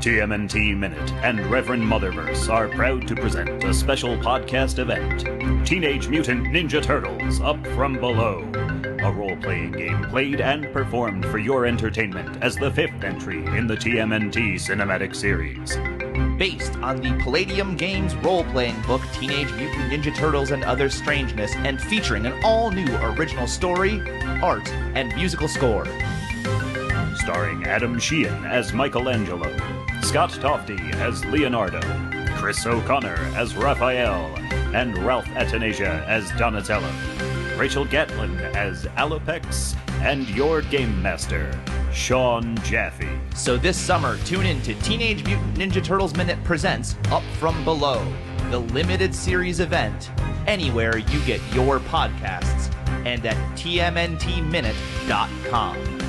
TMNT Minute and Reverend Motherverse are proud to present a special podcast event, Teenage Mutant Ninja Turtles Up From Below, a role-playing game played and performed for your entertainment as the fifth entry in the TMNT cinematic series. Based on the Palladium Games role-playing book Teenage Mutant Ninja Turtles and Other Strangeness, and featuring an all-new original story, art, and musical score. Starring Adam Sheehan as Michelangelo, Scott Tofty as Leonardo, Chris O'Connor as Raphael, and Ralph Atanasia as Donatello, Rachel Gatlin as Alopex, and your game master, Sean Jaffe. So this summer, tune in to Teenage Mutant Ninja Turtles Minute presents Up From Below, the limited series event, anywhere you get your podcasts, and at tmntminute.com.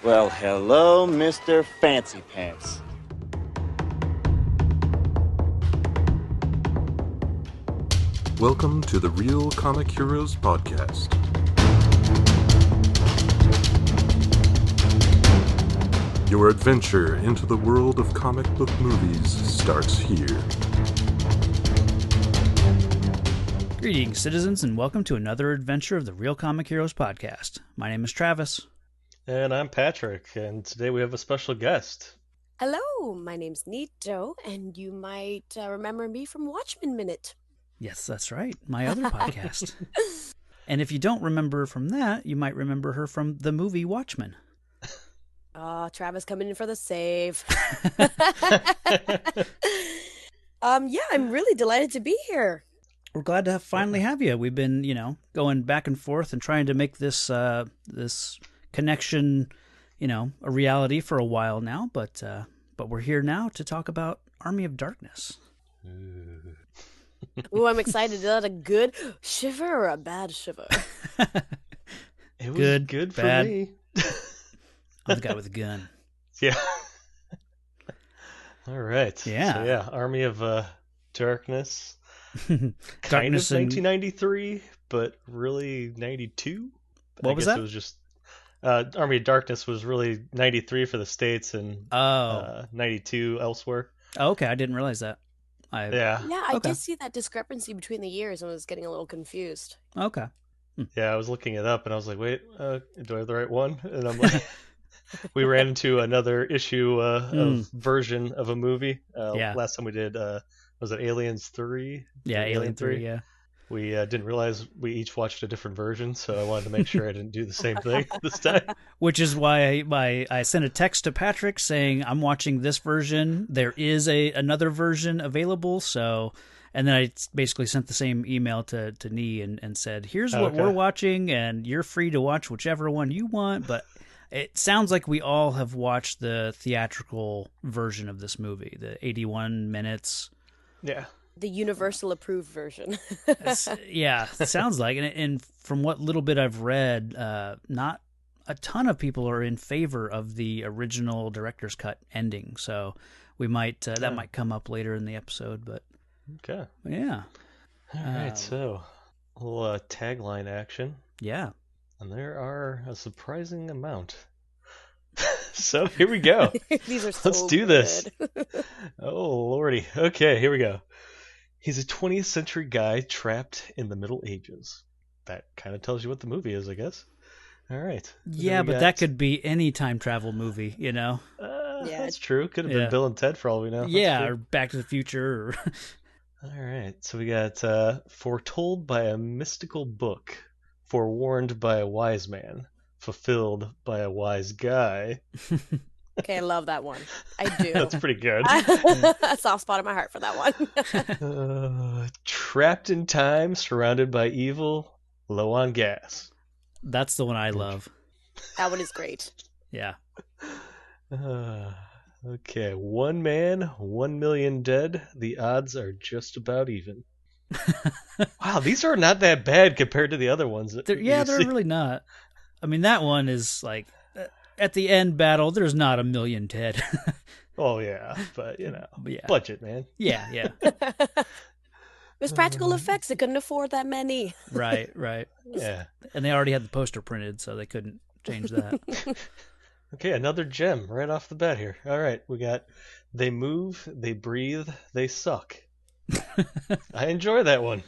Well, hello, Mr. Fancy Pants. Welcome to the Real Comic Heroes Podcast. Your adventure into the world of comic book movies starts here. Greetings, citizens, and welcome to another adventure of the Real Comic Heroes Podcast. My name is Travis. And I'm Patrick, and today we have a special guest. Hello, my name's Nhi Do, and you might remember me from Watchmen Minute. Yes, that's right, my other podcast. And if you don't remember from that, you might remember her from the movie Watchmen. Oh, Travis coming in for the save. Yeah, I'm really delighted to be here. We're glad to finally have you. We've been, going back and forth and trying to make this this connection, a reality for a while now, but we're here now to talk about Army of Darkness. Ooh, I'm excited. Is that a good shiver or a bad shiver? It was good for bad. me. I'm the guy with a gun. Yeah. All right. Yeah. So, yeah, Army of Darkness. Darkness of and... 1993, but really 92. What was that? It was just Army of Darkness was really 93 for the States and 92 elsewhere. Oh, okay, I didn't realize that. Yeah, I did see that discrepancy between the years and was getting a little confused. Okay. Yeah, I was looking it up and I was like, wait, do I have the right one? And I'm like, we ran into another issue of version of a movie. Last time we did, was it Aliens 3? Yeah, Alien 3, yeah. We didn't realize we each watched a different version, so I wanted to make sure I didn't do the same thing this time. Which is why I sent a text to Patrick saying, I'm watching this version. There is another version available, so... And then I basically sent the same email to Nhi and said, here's what we're watching, and you're free to watch whichever one you want, but it sounds like we all have watched the theatrical version of this movie, the 81 minutes. Yeah. The universal approved version. Yeah, it sounds like it. And from what little bit I've read, not a ton of people are in favor of the original director's cut ending. So we might that might come up later in the episode. But okay, yeah. All right, so a little tagline action. Yeah, and there are a surprising amount. So here we go. These are so Let's do this. Oh lordy. Okay, here we go. He's a 20th century guy trapped in the Middle Ages. That kind of tells you what the movie is, I guess. All right. Yeah, but that could be any time travel movie, Yeah, that's true. Could have been Bill and Ted for all we know. Yeah, or Back to the Future. Or... All right. So we got foretold by a mystical book, forewarned by a wise man, fulfilled by a wise guy. Okay, I love that one. I do. That's pretty good. A soft spot in my heart for that one. Trapped in time, surrounded by evil, low on gas. That's the one I love. That one is great. Yeah. Okay, 1 man, 1 million dead. The odds are just about even. Wow, these are not that bad compared to the other ones. They're really not. I mean, that one is like... At the end battle, there's not 1 million dead. Oh, yeah. But, budget, man. Yeah. It was practical effects. They couldn't afford that many. Right. Yeah. And they already had the poster printed, so they couldn't change that. Okay, another gem right off the bat here. All right, we got they move, they breathe, they suck. I enjoy that one.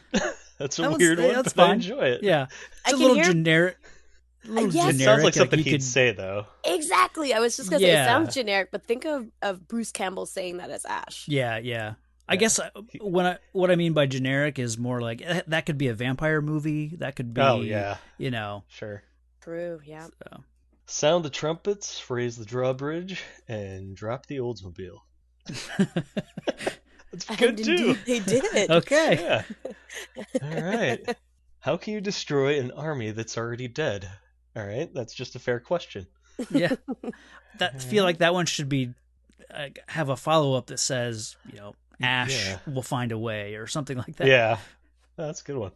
That's a weird one, that's but I fine. enjoy it. Yeah, I it's a can little hear. generic. Yes. It sounds like something you he'd could say, though. Exactly. I was just gonna say it Yeah. sounds generic, but think of Bruce Campbell saying that as Ash. Yeah. I guess what I mean by generic is more like that could be a vampire movie. That could be, Oh, yeah. Sure. True. Yeah. So. Sound the trumpets, raise the drawbridge, and drop the Oldsmobile. That's good, And too. indeed they did. Okay. Yeah. All right. How can you destroy an army that's already dead? All right, that's just a fair question. Yeah. Feel like that one should be have a follow up that says, Ash will find a way or something like that. Yeah, that's a good one.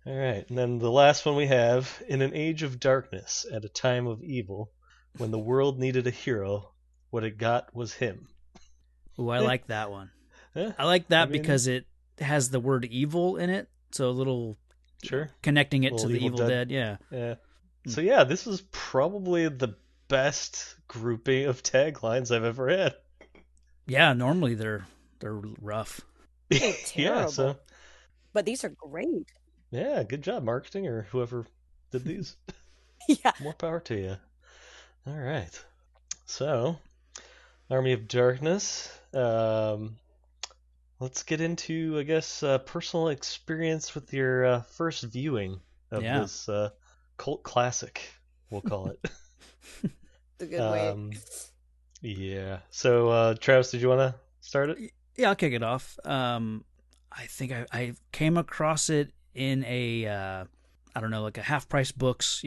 All right, and then the last one we have: in an age of darkness, at a time of evil, when the world needed a hero, what it got was him. Ooh, I like that one. Yeah, I like that because it has the word evil in it, so a little connecting it to the Evil Dead. Yeah. So yeah, this was probably the best grouping of taglines I've ever had. Yeah, normally they're rough. They're terrible. So but these are great. yeah, good job marketing or whoever did these. Yeah. More power to you. All right. So, Army of Darkness. Let's get into, I guess, personal experience with your first viewing of this cult classic, we'll call it. It's a good way. Yeah. So, Travis, did you want to start it? Yeah, I'll kick it off. I think I came across it in a I don't know, like a Half Price Books.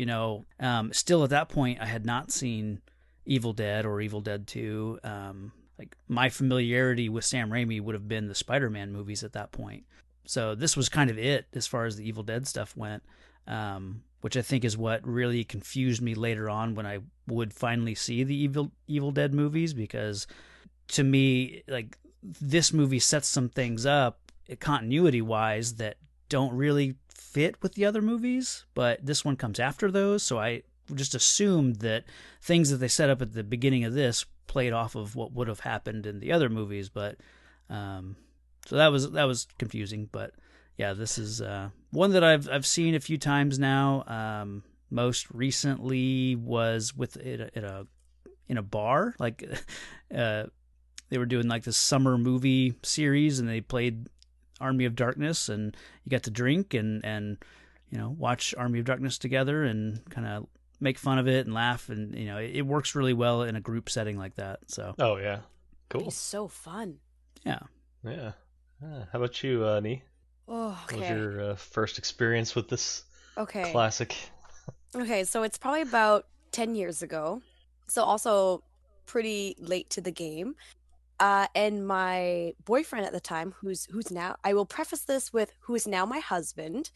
Still at that point, I had not seen Evil Dead or Evil Dead 2. Like my familiarity with Sam Raimi would have been the Spider-Man movies at that point. So this was kind of it as far as the Evil Dead stuff went, which I think is what really confused me later on when I would finally see the Evil Dead movies, because to me, like, this movie sets some things up continuity-wise that don't really fit with the other movies, but this one comes after those, so I just assumed that things that they set up at the beginning of this played off of what would have happened in the other movies, but so that was confusing. But yeah, this is one that I've seen a few times now. Most recently was with it in a bar, like they were doing like this summer movie series, and they played Army of Darkness, and you got to drink and watch Army of Darkness together and kind of make fun of it and laugh, and it works really well in a group setting like that. So oh yeah, cool. It's so fun. Yeah. How about you, Nhi? Oh, okay. What was your first experience with this classic? Okay, so it's probably about 10 years ago. So also pretty late to the game. And my boyfriend at the time, who's now, I will preface this with who is now my husband.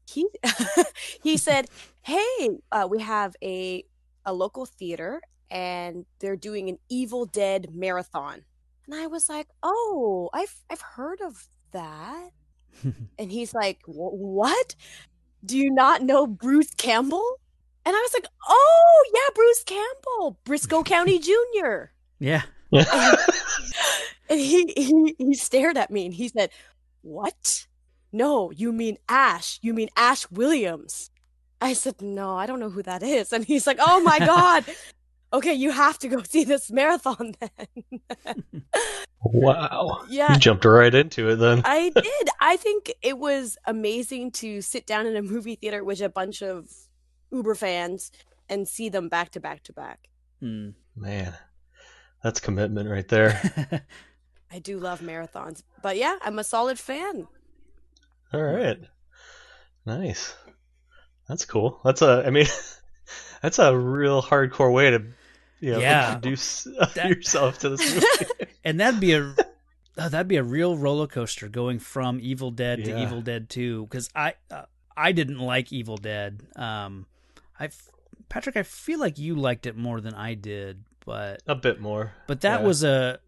He said, "Hey, we have a local theater, and they're doing an Evil Dead marathon." And I was like, "Oh, I've heard of that." And he's like, "What? Do you not know Bruce Campbell?" And I was like, "Oh yeah, Bruce Campbell, Briscoe County Jr." Yeah. And he stared at me and he said, "What? No, you mean Ash. You mean Ash Williams." I said, "No, I don't know who that is." And he's like, "Oh my God. Okay, you have to go see this marathon then." Wow. Yeah. You jumped right into it then. I did. I think it was amazing to sit down in a movie theater with a bunch of Uber fans and see them back to back to back. Man, that's commitment right there. I do love marathons. But yeah, I'm a solid fan. All right. Nice. That's cool. That's a real hardcore way to introduce yourself to this movie. And that'd be a real roller coaster going from Evil Dead to Evil Dead 2, because I didn't like Evil Dead. Patrick, I feel like you liked it more than I did, but a bit more. But that was a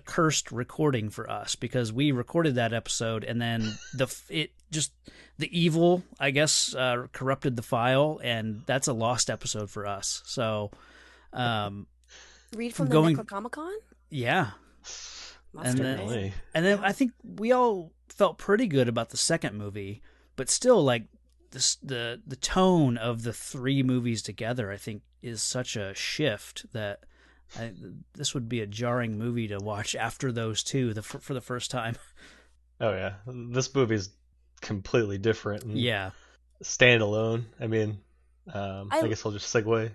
cursed recording for us, because we recorded that episode, and then the evil, I guess, corrupted the file, and that's a lost episode for us. So Read from the going, Necronomicon? yeah. Must have then, been. and then I think we all felt pretty good about the second movie, but still, like the tone of the three movies together, I think, is such a shift that this would be a jarring movie to watch after those two for the first time. Oh yeah, this movie is completely different. And Yeah. Standalone. I mean, I guess I'll just segue.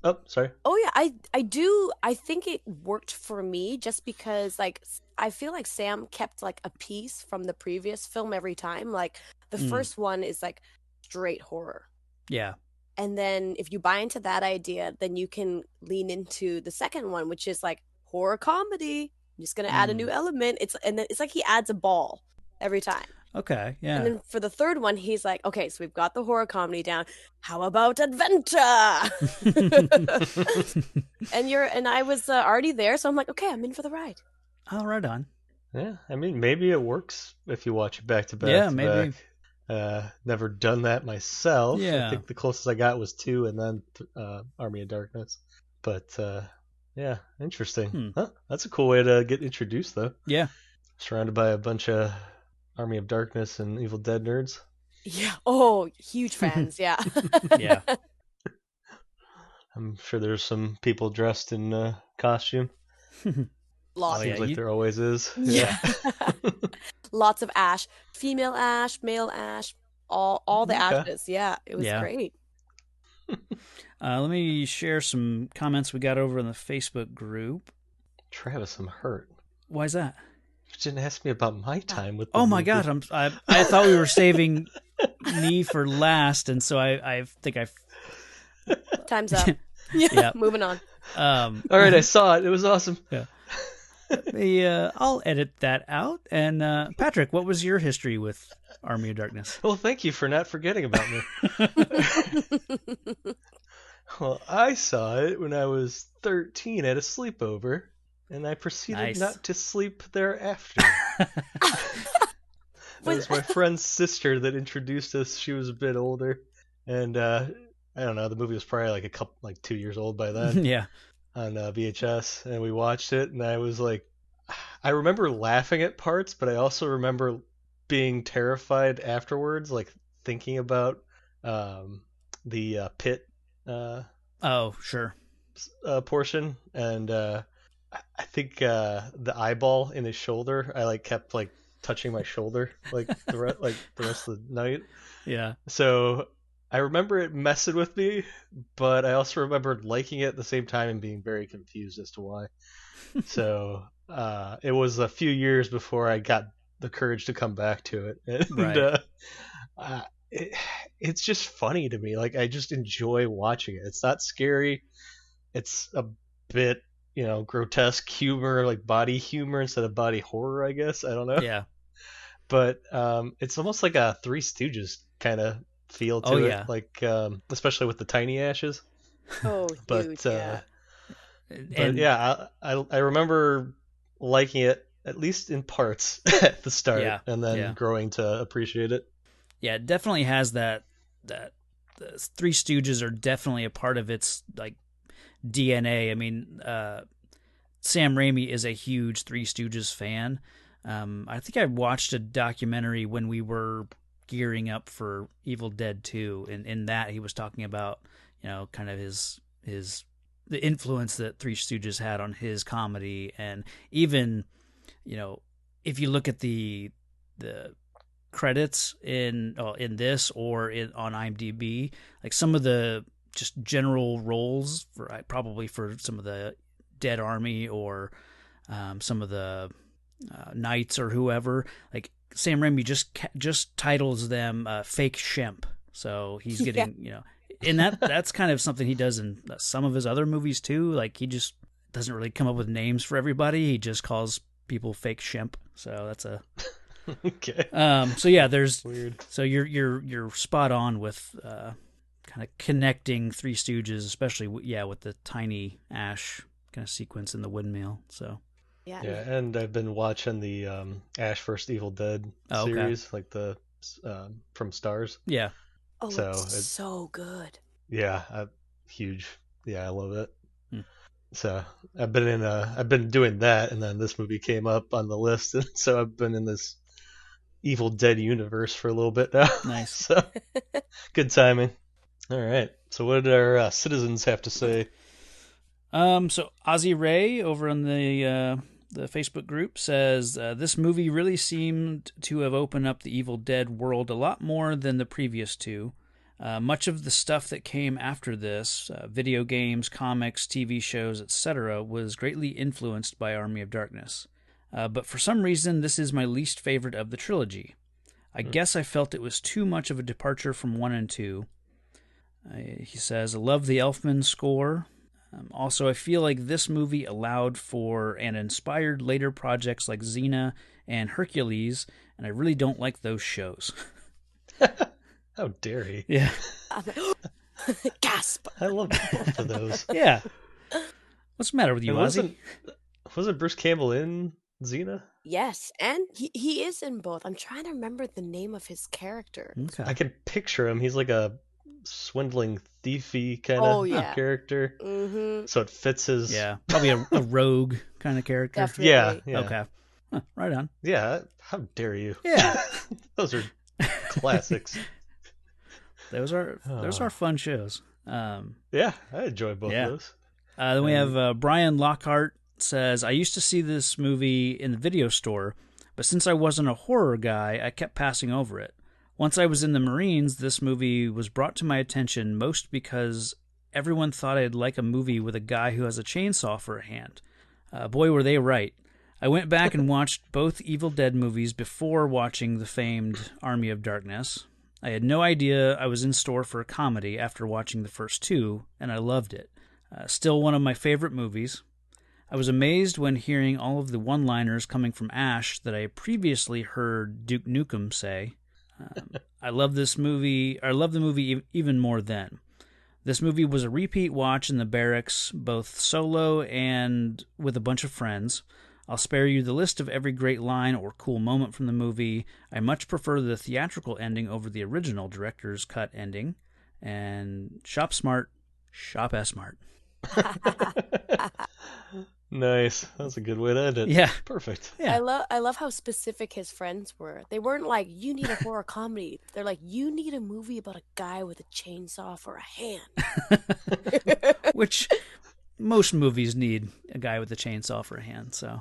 Oh, sorry. Oh yeah, I do. I think it worked for me just because like I feel like Sam kept like a piece from the previous film every time. Like the first one is like straight horror. Yeah. And then if you buy into that idea, then you can lean into the second one, which is like horror comedy. I'm just gonna add a new element. It's like he adds a ball every time. Okay, yeah. And then for the third one, he's like, okay, so we've got the horror comedy down. How about adventure? and I was already there, so I'm like, okay, I'm in for the ride. Oh, right on. Yeah, I mean, maybe it works if you watch it back to back. Yeah, maybe. Never done that myself. Yeah. I think the closest I got was 2, and then Army of Darkness. But yeah, interesting. Huh? That's a cool way to get introduced, though. Yeah. Surrounded by a bunch of Army of Darkness and Evil Dead nerds. Yeah. Oh, huge fans. Yeah. Yeah. I'm sure there's some people dressed in costume. Lots. Seems like there always is. Yeah. Lots of Ash. Female Ash, male Ash, all the Ashes. Yeah. It was great. Let me share some comments we got over in the Facebook group. Travis, I'm hurt. Why is that? You didn't ask me about my time with the my movie. God, I thought we were saving Nhi for last, and so I think I've... Time's up. Yeah, moving on. All right, I saw it. It was awesome. Yeah. I'll edit that out. And Patrick, what was your history with Army of Darkness? Well, thank you for not forgetting about me. Well, I saw it when I was 13 at a sleepover, and I proceeded not to sleep thereafter. It was my friend's sister that introduced us. She was a bit older, and I don't know. The movie was probably like 2 years old by then. Yeah. On VHS, and we watched it, and I was like, I remember laughing at parts, but I also remember being terrified afterwards, like thinking about the pit. Sure. Portion, and I think the eyeball in his shoulder, I kept touching my shoulder the rest of the night. Yeah. So I remember it messing with me, but I also remembered liking it at the same time and being very confused as to why. So it was a few years before I got the courage to come back to it. And, right. It's just funny to me. I just enjoy watching it. It's not scary. It's a bit, grotesque humor, like body humor instead of body horror, I guess. I don't know. Yeah. But it's almost like a Three Stooges kind of feel to it, especially with the tiny ashes. Oh, huge, yeah. But yeah, I remember liking it at least in parts at the start, and then growing to appreciate it. Yeah, it definitely has that. The Three Stooges are definitely a part of its DNA. I mean, Sam Raimi is a huge Three Stooges fan. I think I watched a documentary when we were gearing up for Evil Dead 2, and in that he was talking about kind of the influence that Three Stooges had on his comedy, and even if you look at the credits in this or on IMDb, some of the just general roles probably for some of the Dead Army or some of the Knights or whoever, Sam Raimi just titles them Fake Shemp. So he's getting and that's kind of something he does in some of his other movies too. He just doesn't really come up with names for everybody. He just calls people Fake Shemp. So that's a okay. So yeah, there's weird. So you're spot on with kind of connecting Three Stooges, especially with the tiny Ash kind of sequence in the windmill. So yeah, and I've been watching the Ash vs. Evil Dead series, like the from Stars. Yeah. Oh, so it's so good. Yeah, huge. Yeah, I love it. So I've been doing that, and then this movie came up on the list, and so I've been in this Evil Dead universe for a little bit now. Nice. So good timing. All right. So what did our citizens have to say? So Ozzy Ray over on the Facebook group says this movie really seemed to have opened up the Evil Dead world a lot more than the previous two. Much of the stuff that came after this, video games, comics, TV shows, etc., was greatly influenced by Army of Darkness. But for some reason, this is my least favorite of the trilogy. I guess I felt it was too much of a departure from 1 and 2. He says, I love the Elfman score. Also, I feel like this movie allowed for and inspired later projects like Xena and Hercules, and I really don't like those shows. How dare he? Yeah. Gasp! I love both of those. Yeah. What's the matter with you, Ozzy? Wasn't Bruce Campbell in Xena? Yes, and he is in both. I'm trying to remember the name of his character. Okay. I can picture him. He's like a swindling thiefy kind of character. Mm-hmm. So it fits his... Yeah, probably a rogue kind of character. Definitely. Yeah. Okay. Huh, right on. Yeah, how dare you? Yeah. Those are classics. Those are fun shows. Yeah, I enjoy both of those. Then we have Brian Lockhart says, I used to see this movie in the video store, but since I wasn't a horror guy, I kept passing over it. Once I was in the Marines, this movie was brought to my attention most because everyone thought I'd like a movie with a guy who has a chainsaw for a hand. Boy, were they right. I went back and watched both Evil Dead movies before watching the famed Army of Darkness. I had no idea I was in store for a comedy after watching the first two, and I loved it. Still one of my favorite movies. I was amazed when hearing all of the one-liners coming from Ash that I previously heard Duke Nukem say. I love the movie even more then. This movie was a repeat watch in the barracks, both solo and with a bunch of friends. I'll spare you the list of every great line or cool moment from the movie. I much prefer the theatrical ending over the original director's cut ending. And shop smart, shop S-smart. Nice. That's a good way to end it. Yeah. Perfect. Yeah. I love how specific his friends were. They weren't like, you need a horror comedy. They're like, you need a movie about a guy with a chainsaw for a hand. Which most movies need a guy with a chainsaw for a hand, so.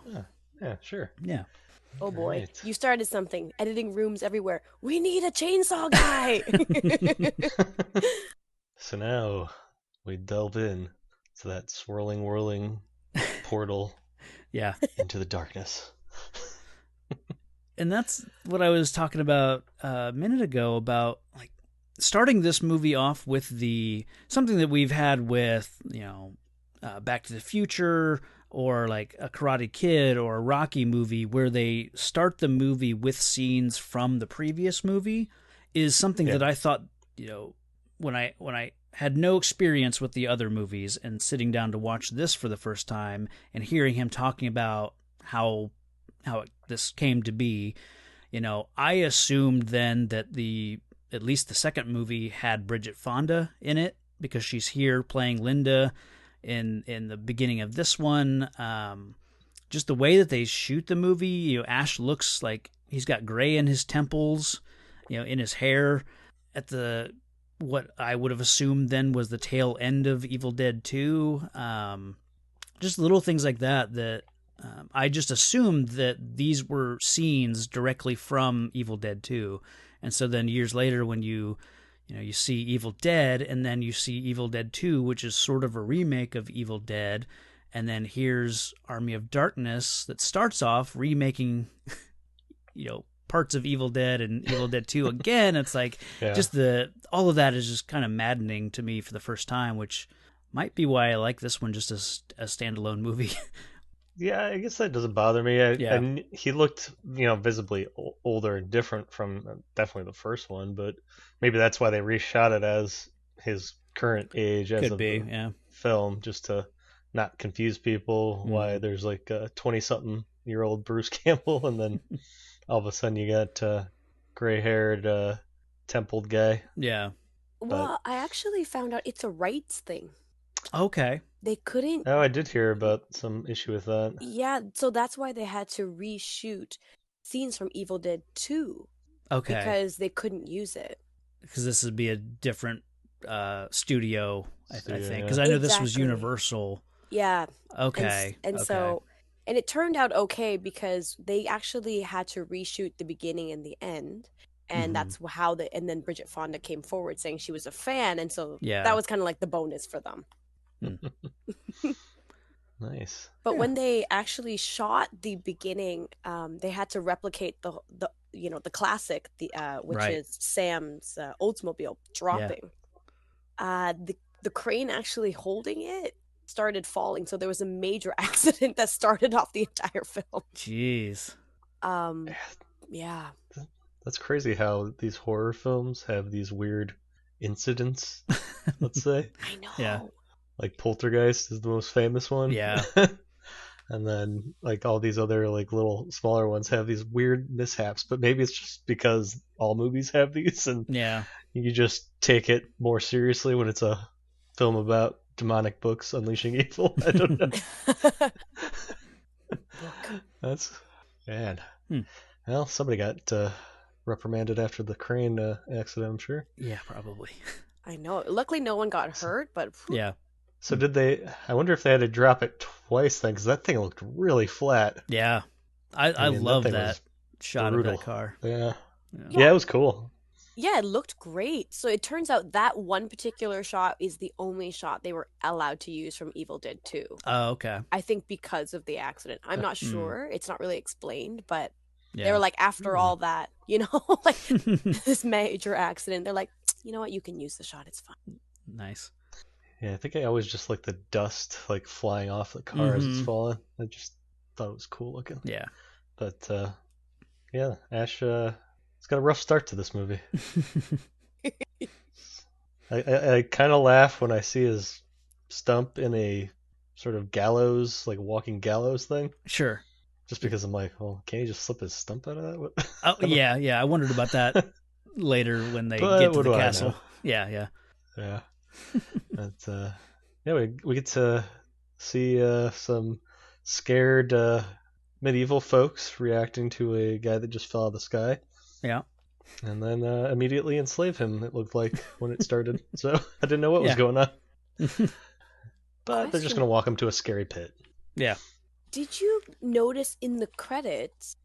Yeah, sure. Yeah. Oh boy, Right. You started something. Editing rooms everywhere. We need a chainsaw guy. So now we delve in to that swirling, whirling portal Yeah. into the darkness. And that's what I was talking about a minute ago about like starting this movie off with something that we've had with, Back to the Future or like a Karate Kid or a Rocky movie where they start the movie with scenes from the previous movie is something that I thought, when I had no experience with the other movies and sitting down to watch this for the first time and hearing him talking about how this came to be, I assumed then that at least the second movie had Bridget Fonda in it because she's here playing Linda in the beginning of this one. Just the way that they shoot the movie, Ash looks like he's got gray in his temples, in his hair at what I would have assumed then was the tail end of Evil Dead 2. Just little things like that I just assumed that these were scenes directly from Evil Dead 2. And so then years later when you see Evil Dead and then you see Evil Dead 2, which is sort of a remake of Evil Dead, and then here's Army of Darkness that starts off remaking, parts of Evil Dead and Evil Dead 2 again. It's like just all of that is just kind of maddening to me for the first time, which might be why I like this one just as a standalone movie. Yeah, I guess that doesn't bother me. And he looked, visibly older and different from definitely the first one, but maybe that's why they reshot it as his current age as of the film, just to not confuse people. Why there's like a 20-something-year-old Bruce Campbell, and then all of a sudden you got gray-haired, templed guy. Yeah. Well, I actually found out it's a rights thing. Okay. they couldn't. Oh, I did hear about some issue with that. Yeah, so that's why they had to reshoot scenes from Evil Dead 2 Okay. because they couldn't use it. Because this would be a different studio, I think. Yeah. Because I know this was Exactly. Universal. Yeah. Okay. And so, and it turned out okay because they actually had to reshoot the beginning and the end. And that's how and then Bridget Fonda came forward saying she was a fan. And so that was kind of like the bonus for them. Nice. But when they actually shot the beginning, they had to replicate the classic, which is Sam's Oldsmobile dropping. The crane actually holding it started falling, so there was a major accident that started off the entire film. Jeez. Yeah. That's crazy how these horror films have these weird incidents, let's say. I know. Yeah. Like Poltergeist is the most famous one. Yeah. And then like all these other like little smaller ones have these weird mishaps, but maybe it's just because all movies have these and you just take it more seriously when it's a film about demonic books unleashing evil. I don't know. That's man. Well, somebody got reprimanded after the crane accident, I'm sure. Yeah, probably. I know. Luckily, no one got hurt, but yeah. So did they? I wonder if they had to drop it twice then, because that thing looked really flat. Yeah, I mean, love that shot brutal. of that car. Yeah, it was cool. Yeah, it looked great. So it turns out that one particular shot is the only shot they were allowed to use from Evil Dead 2. Oh, okay. I think because of the accident. I'm not sure. It's not really explained, but Yeah. they were like, after all that, like this major accident, they're like, you know what, you can use the shot, it's fine. Nice. Yeah, I think I always just like the dust like flying off the car as it's falling. I just thought it was cool looking. Yeah. But yeah, Ash it's got a rough start to this movie. I kind of laugh when I see his stump in a sort of gallows, like walking gallows thing. Sure. Just because I'm like, well, can't he just slip his stump out of that? Oh yeah. I wondered about that later when they get to the castle. Yeah. But yeah, we get to see some scared medieval folks reacting to a guy that just fell out of the sky. Yeah. And then immediately enslave him, it looked like, when it started. So I didn't know what was going on. But they're just going to walk him to a scary pit. Yeah. Did you notice in the credits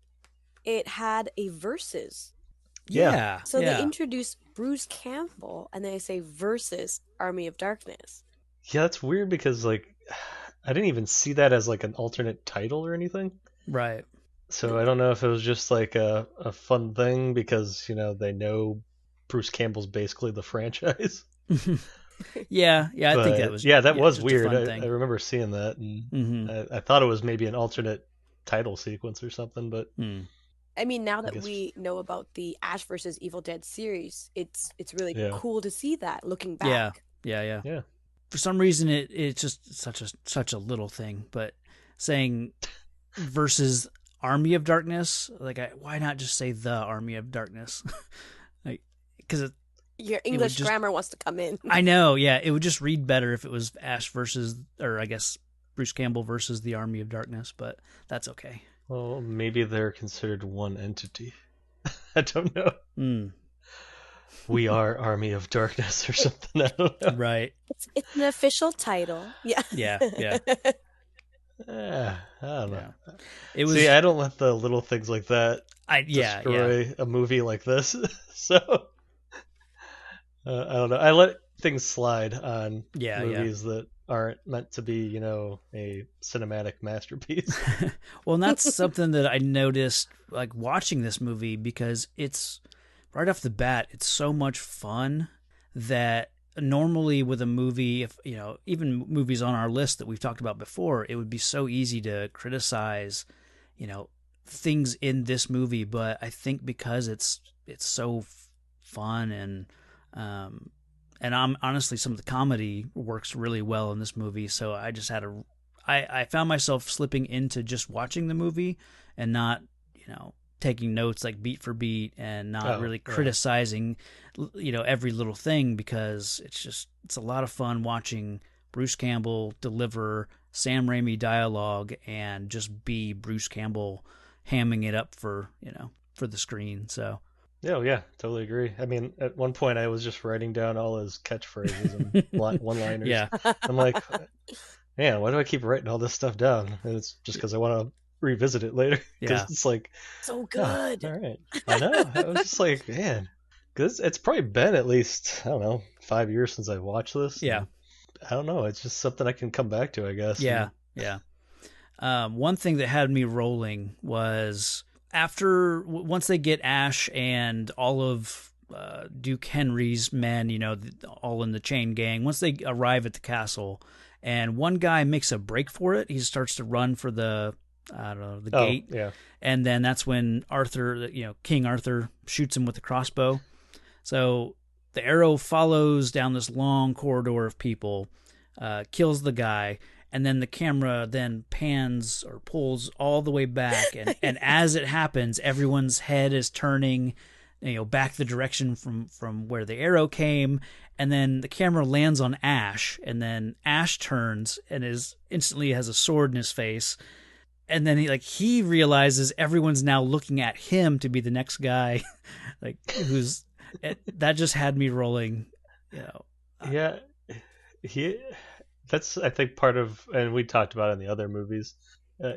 it had a versus? Yeah. So they introduced Bruce Campbell and they say versus Army of Darkness. Yeah, that's weird because like I didn't even see that as like an alternate title or anything. Right. So I don't know if it was just like a fun thing because, they know Bruce Campbell's basically the franchise. Yeah, I think that was that was weird. I remember seeing that, and I thought it was maybe an alternate title sequence or something. But I mean, now that we know about the Ash versus Evil Dead series, it's really cool to see that looking back. Yeah. For some reason, it's just such a little thing, but saying versus Army of Darkness, like why not just say the Army of Darkness? Like, because your English grammar wants to come in. I know, yeah. It would just read better if it was Ash versus, or I guess Bruce Campbell versus the Army of Darkness, but that's okay. Well, maybe they're considered one entity. I don't know. We are Army of Darkness or something. I don't know. Right. It's an official title. Yeah. Yeah. I don't know. It was. See, I don't let the little things like that destroy a movie like this. So I don't know. I let things slide on movies that aren't meant to be, a cinematic masterpiece. Well, and that's something that I noticed, like watching this movie, because it's right off the bat, it's so much fun that normally with a movie, if even movies on our list that we've talked about before, it would be so easy to criticize, things in this movie. But I think because it's so fun and I'm honestly, some of the comedy works really well in this movie. So I just had I found myself slipping into just watching the movie and not, taking notes like beat for beat and not really criticizing, every little thing, because it's a lot of fun watching Bruce Campbell deliver Sam Raimi dialogue and just be Bruce Campbell hamming it up for the screen. So Oh yeah, totally agree. I mean, at one point I was just writing down all his catchphrases and one-liners. Yeah. I'm like, man, why do I keep writing all this stuff down? And it's just because I want to revisit it later. Because Yeah. it's like, So good. all right, I know. I was just like, man, because it's probably been at least, I don't know, 5 years since I watched this. Yeah. And I don't know. It's just something I can come back to, I guess. Yeah. Yeah. One thing that had me rolling was once they get Ash and all of Duke Henry's men, all in the chain gang, once they arrive at the castle and one guy makes a break for it, he starts to run for the gate. Yeah. And then that's when King Arthur shoots him with the crossbow. So the arrow follows down this long corridor of people, kills the guy, and then the camera then pans or pulls all the way back, and as it happens, everyone's head is turning, back the direction from where the arrow came, and then the camera lands on Ash, and then Ash turns and instantly has a sword in his face, and then he realizes everyone's now looking at him to be the next guy, that just had me rolling, Yeah, that's, I think, part of, and we talked about it in the other movies,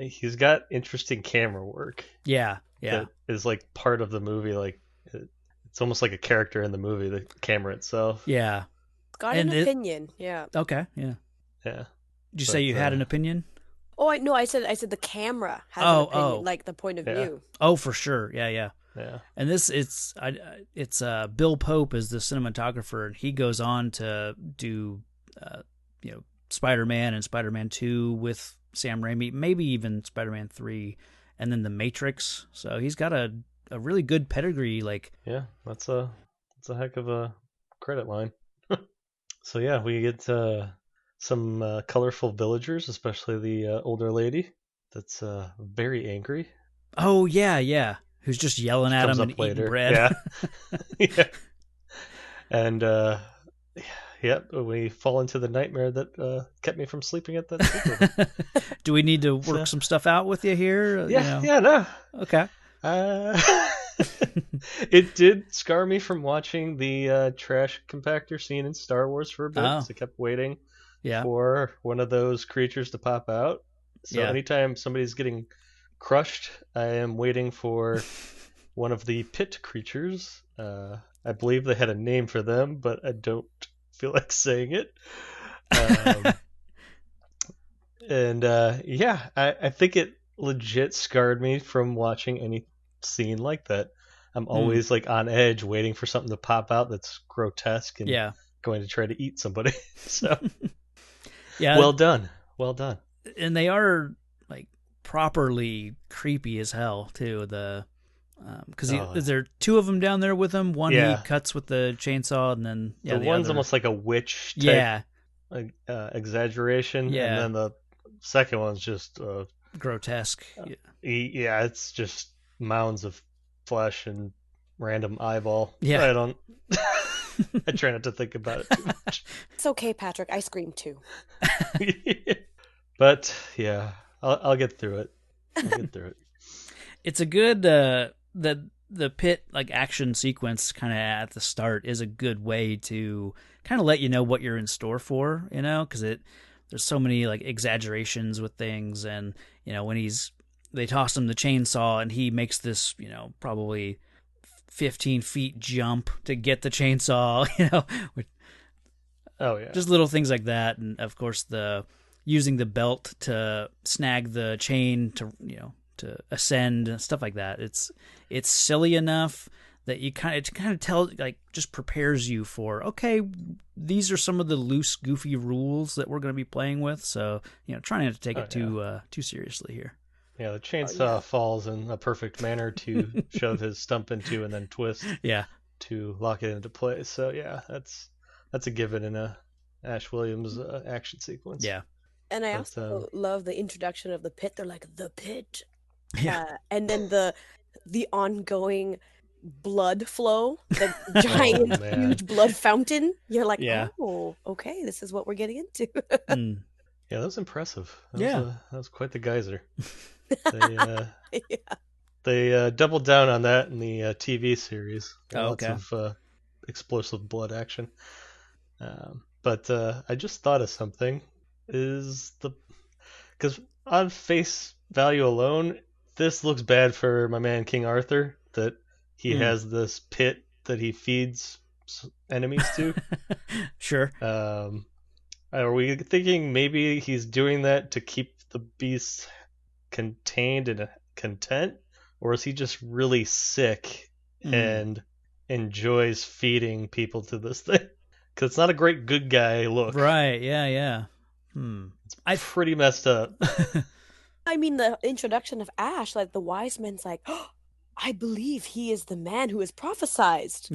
he's got interesting camera work. Yeah. That is like part of the movie. Like it's almost like a character in the movie, the camera itself. Yeah. Got an opinion. Yeah. Okay. Yeah. Yeah. Did you say you had an opinion? Oh, I said the camera has an opinion, like the point of view. Oh, for sure. Yeah. Yeah. And it's Bill Pope is the cinematographer, and he goes on to do Spider-Man and Spider-Man 2 with Sam Raimi, maybe even Spider-Man 3, and then The Matrix. So he's got a really good pedigree. Yeah, that's a heck of a credit line. So yeah, we get some colorful villagers, especially the older lady that's very angry. Oh yeah. Who's just yelling at him and eating bread. Yeah. And we fall into the nightmare that kept me from sleeping at that sleepover. Do we need to work some stuff out with you here? No. Okay. It did scar me from watching the trash compactor scene in Star Wars for a bit. So I kept waiting for one of those creatures to pop out. So anytime somebody's getting crushed, I am waiting for one of the pit creatures. I believe they had a name for them, but I don't feel like saying it. I think it legit scarred me from watching any scene like that. I'm always on edge, waiting for something to pop out that's grotesque and going to try to eat somebody. So, well done. And they are properly creepy as hell too. Because there two of them down there with him. One he cuts with the chainsaw, and then the one's almost like a witch type, exaggeration, and then the second one's just grotesque. It's just mounds of flesh and random eyeball. Yeah, I don't. I try not to think about it too much. It's okay, Patrick. I screamed too. But yeah, I'll get through it. It's a good the pit action sequence kind of at the start is a good way to kind of let you know what you're in store for, because there's so many exaggerations with things, and when they toss him the chainsaw and he makes this probably 15 feet jump to get the chainsaw, just little things like that, and of course using the belt to snag the chain to ascend, stuff like that. It's silly enough that it kind of tells, just prepares you for, okay, these are some of the loose, goofy rules that we're going to be playing with. So trying not to take it too seriously here. Yeah, the chainsaw falls in a perfect manner to shove his stump into and then twist. Yeah, to lock it into place. So that's a given in a Ash Williams action sequence. Yeah. And I also love the introduction of the pit. They're like, the pit. Yeah. And then the ongoing blood flow, the giant, huge blood fountain. You're like, oh, okay, this is what we're getting into. Yeah, that was impressive. That was quite the geyser. They doubled down on that in the TV series. Lots of explosive blood action. But I just thought of something. Because on face value alone, this looks bad for my man King Arthur, that he has this pit that he feeds enemies to. Sure. Are we thinking maybe he's doing that to keep the beasts contained and content? Or is he just really sick and enjoys feeding people to this thing? Because it's not a great good guy look. Right, yeah. It's pretty messed up. I mean, the introduction of Ash, like the wise men's like, oh, I believe he is the man who is prophesized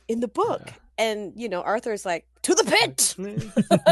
in the book. Yeah. And, Arthur's like, to the pit!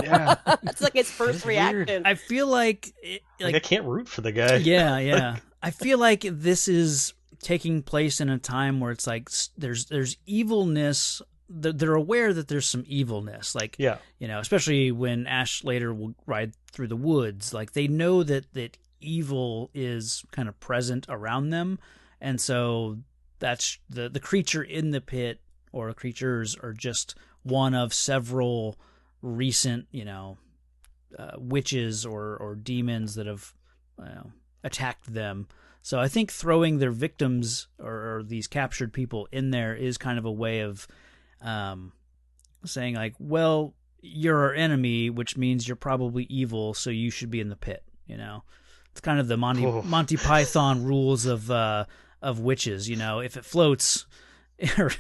Yeah. That's like his first reaction. Weird. I feel like I can't root for the guy. Yeah. I feel like this is taking place in a time where it's like there's evilness. They're aware that there's some evilness, like especially when Ash later will ride through the woods. Like they know that evil is kind of present around them, and so that's the creature in the pit or creatures are just one of several recent witches or demons that have attacked them. So I think throwing their victims or these captured people in there is kind of a way of saying like, well, you're our enemy, which means you're probably evil, so you should be in the pit. It's kind of the Monty Python rules of witches. If it floats, or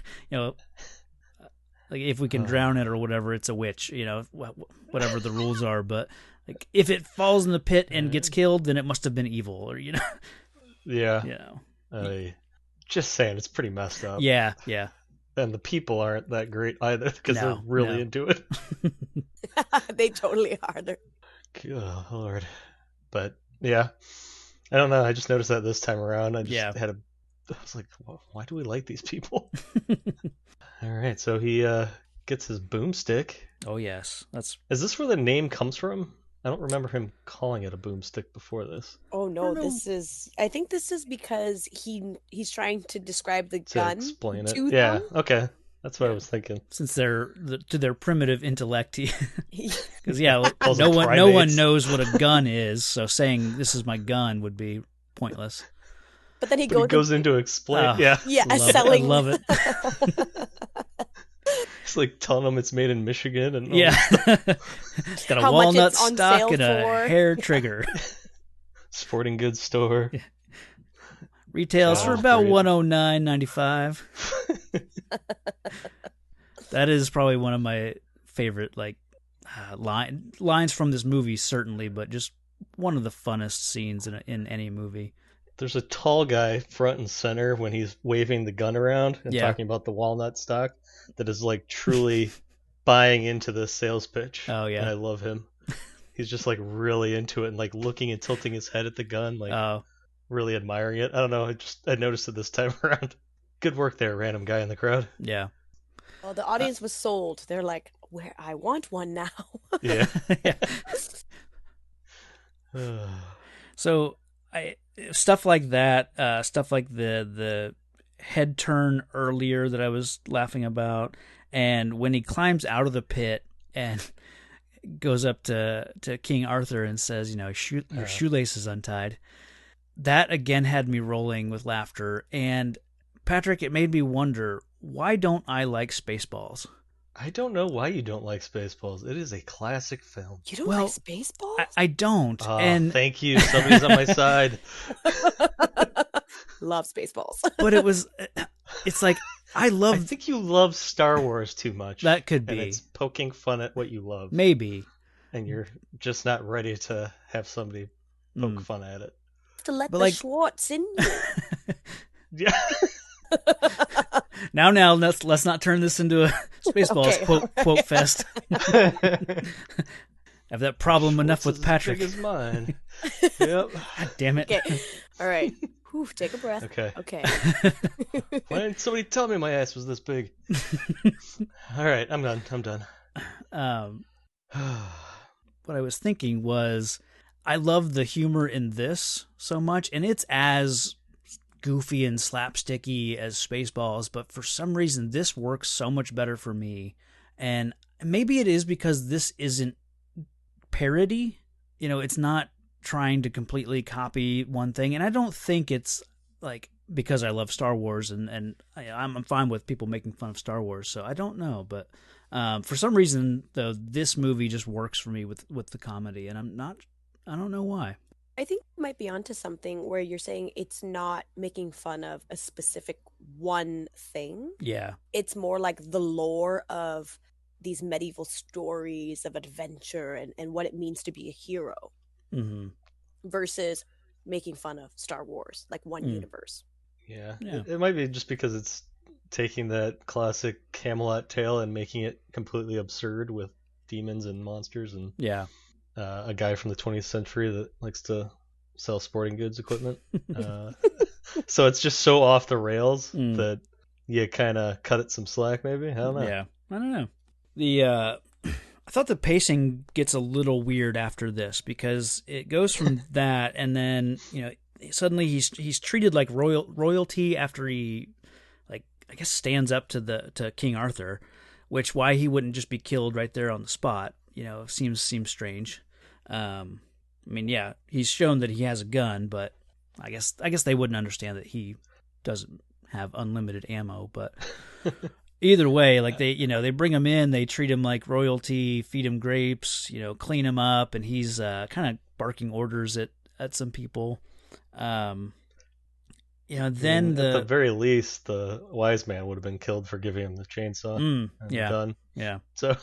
like if we can drown it or whatever, it's a witch. Whatever the rules are, but like if it falls in the pit and gets killed, then it must have been evil, or Yeah. Just saying, it's pretty messed up. Yeah. And the people aren't that great either, because they're really into it. They totally are. Good Lord. But yeah, I don't know. I just noticed that this time around. I was like, why do we like these people? All right, so he gets his boomstick. Oh yes, Is this where the name comes from? I don't remember him calling it a boomstick before this. Oh no, I think this is because he's trying to describe the gun. Explain it. To yeah. them. Okay. That's what I was thinking. Since they're to their primitive intellect, because no one knows what a gun is, so saying this is my gun would be pointless. But then he goes into explain. selling. I love it. It's like telling them it's made in Michigan and it's got a walnut stock and a hair trigger. Sporting goods store. Yeah. Retails for about $109.95. That is probably one of my favorite lines from this movie, certainly, but just one of the funnest scenes in any movie. There's a tall guy front and center when he's waving the gun around and talking about the walnut stock that is like truly buying into the sales pitch. Oh yeah, and I love him. He's just like really into it and like looking and tilting his head at the gun, really admiring it. I don't know. I noticed it this time around. Good work there, random guy in the crowd. Yeah. Well, the audience was sold. They're like, "Where I want one now." Yeah. So, stuff like that, stuff like the head turn earlier that I was laughing about, and when he climbs out of the pit and goes up to King Arthur and says, your shoelace is untied. That again had me rolling with laughter. And Patrick, it made me wonder, why don't I like Spaceballs? I don't know why you don't like Spaceballs. It is a classic film. You don't like Spaceballs? I don't. And thank you. Somebody's on my side. Love Spaceballs. But it's like, I think you love Star Wars too much. That could be. And it's poking fun at what you love. Maybe. And you're just not ready to have somebody poke fun at it. To let the Schwartz in you. Yeah. Now let's not turn this into a Spaceballs quote fest. Have that problem enough with Patrick. As big as mine. Yep. God damn it. Okay. All right. Whew, take a breath. Okay. Why didn't somebody tell me my ass was this big? All right, I'm done. What I was thinking was, I love the humor in this so much, and it's as goofy and slapsticky as Spaceballs, but for some reason this works so much better for me. And maybe it is because this isn't parody. It's not trying to completely copy one thing, and I don't think it's like because I love Star Wars and I'm fine with people making fun of Star Wars, so I don't know, but for some reason though this movie just works for me with the comedy, and I don't know why. I think you might be onto something where you're saying it's not making fun of a specific one thing. Yeah. It's more like the lore of these medieval stories of adventure and what it means to be a hero. Mm-hmm. Versus making fun of Star Wars, like one universe. Yeah. It might be just because it's taking that classic Camelot tale and making it completely absurd with demons and monsters and a guy from the 20th century that likes to sell sporting goods equipment. So it's just so off the rails that you kind of cut it some slack, maybe? I don't know. Yeah, I don't know. I thought the pacing gets a little weird after this because it goes from that, and then suddenly he's treated like royalty after he, like, I guess stands up to King Arthur, which why he wouldn't just be killed right there on the spot. Seems strange. I mean, yeah, he's shown that he has a gun, but I guess they wouldn't understand that he doesn't have unlimited ammo. But either way, like they bring him in, they treat him like royalty, feed him grapes, clean him up, and he's kind of barking orders at some people. Then at the very least, the wise man would have been killed for giving him the chainsaw and the gun. Yeah. So,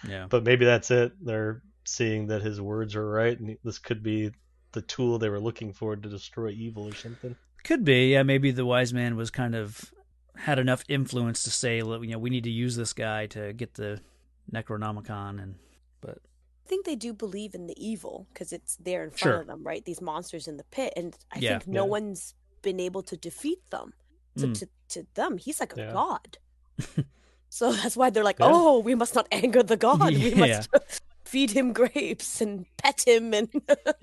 yeah. But maybe that's it. They're seeing that his words are right, and this could be the tool they were looking for to destroy evil or something. Could be. Yeah. Maybe the wise man was kind of had enough influence to say, we need to use this guy to get the Necronomicon, but I think they do believe in the evil because it's there in front of them, right? These monsters in the pit, and I think no one's been able to defeat them. So to them, he's like a god. So that's why they're like, oh, we must not anger the god. We must feed him grapes and pet him and pet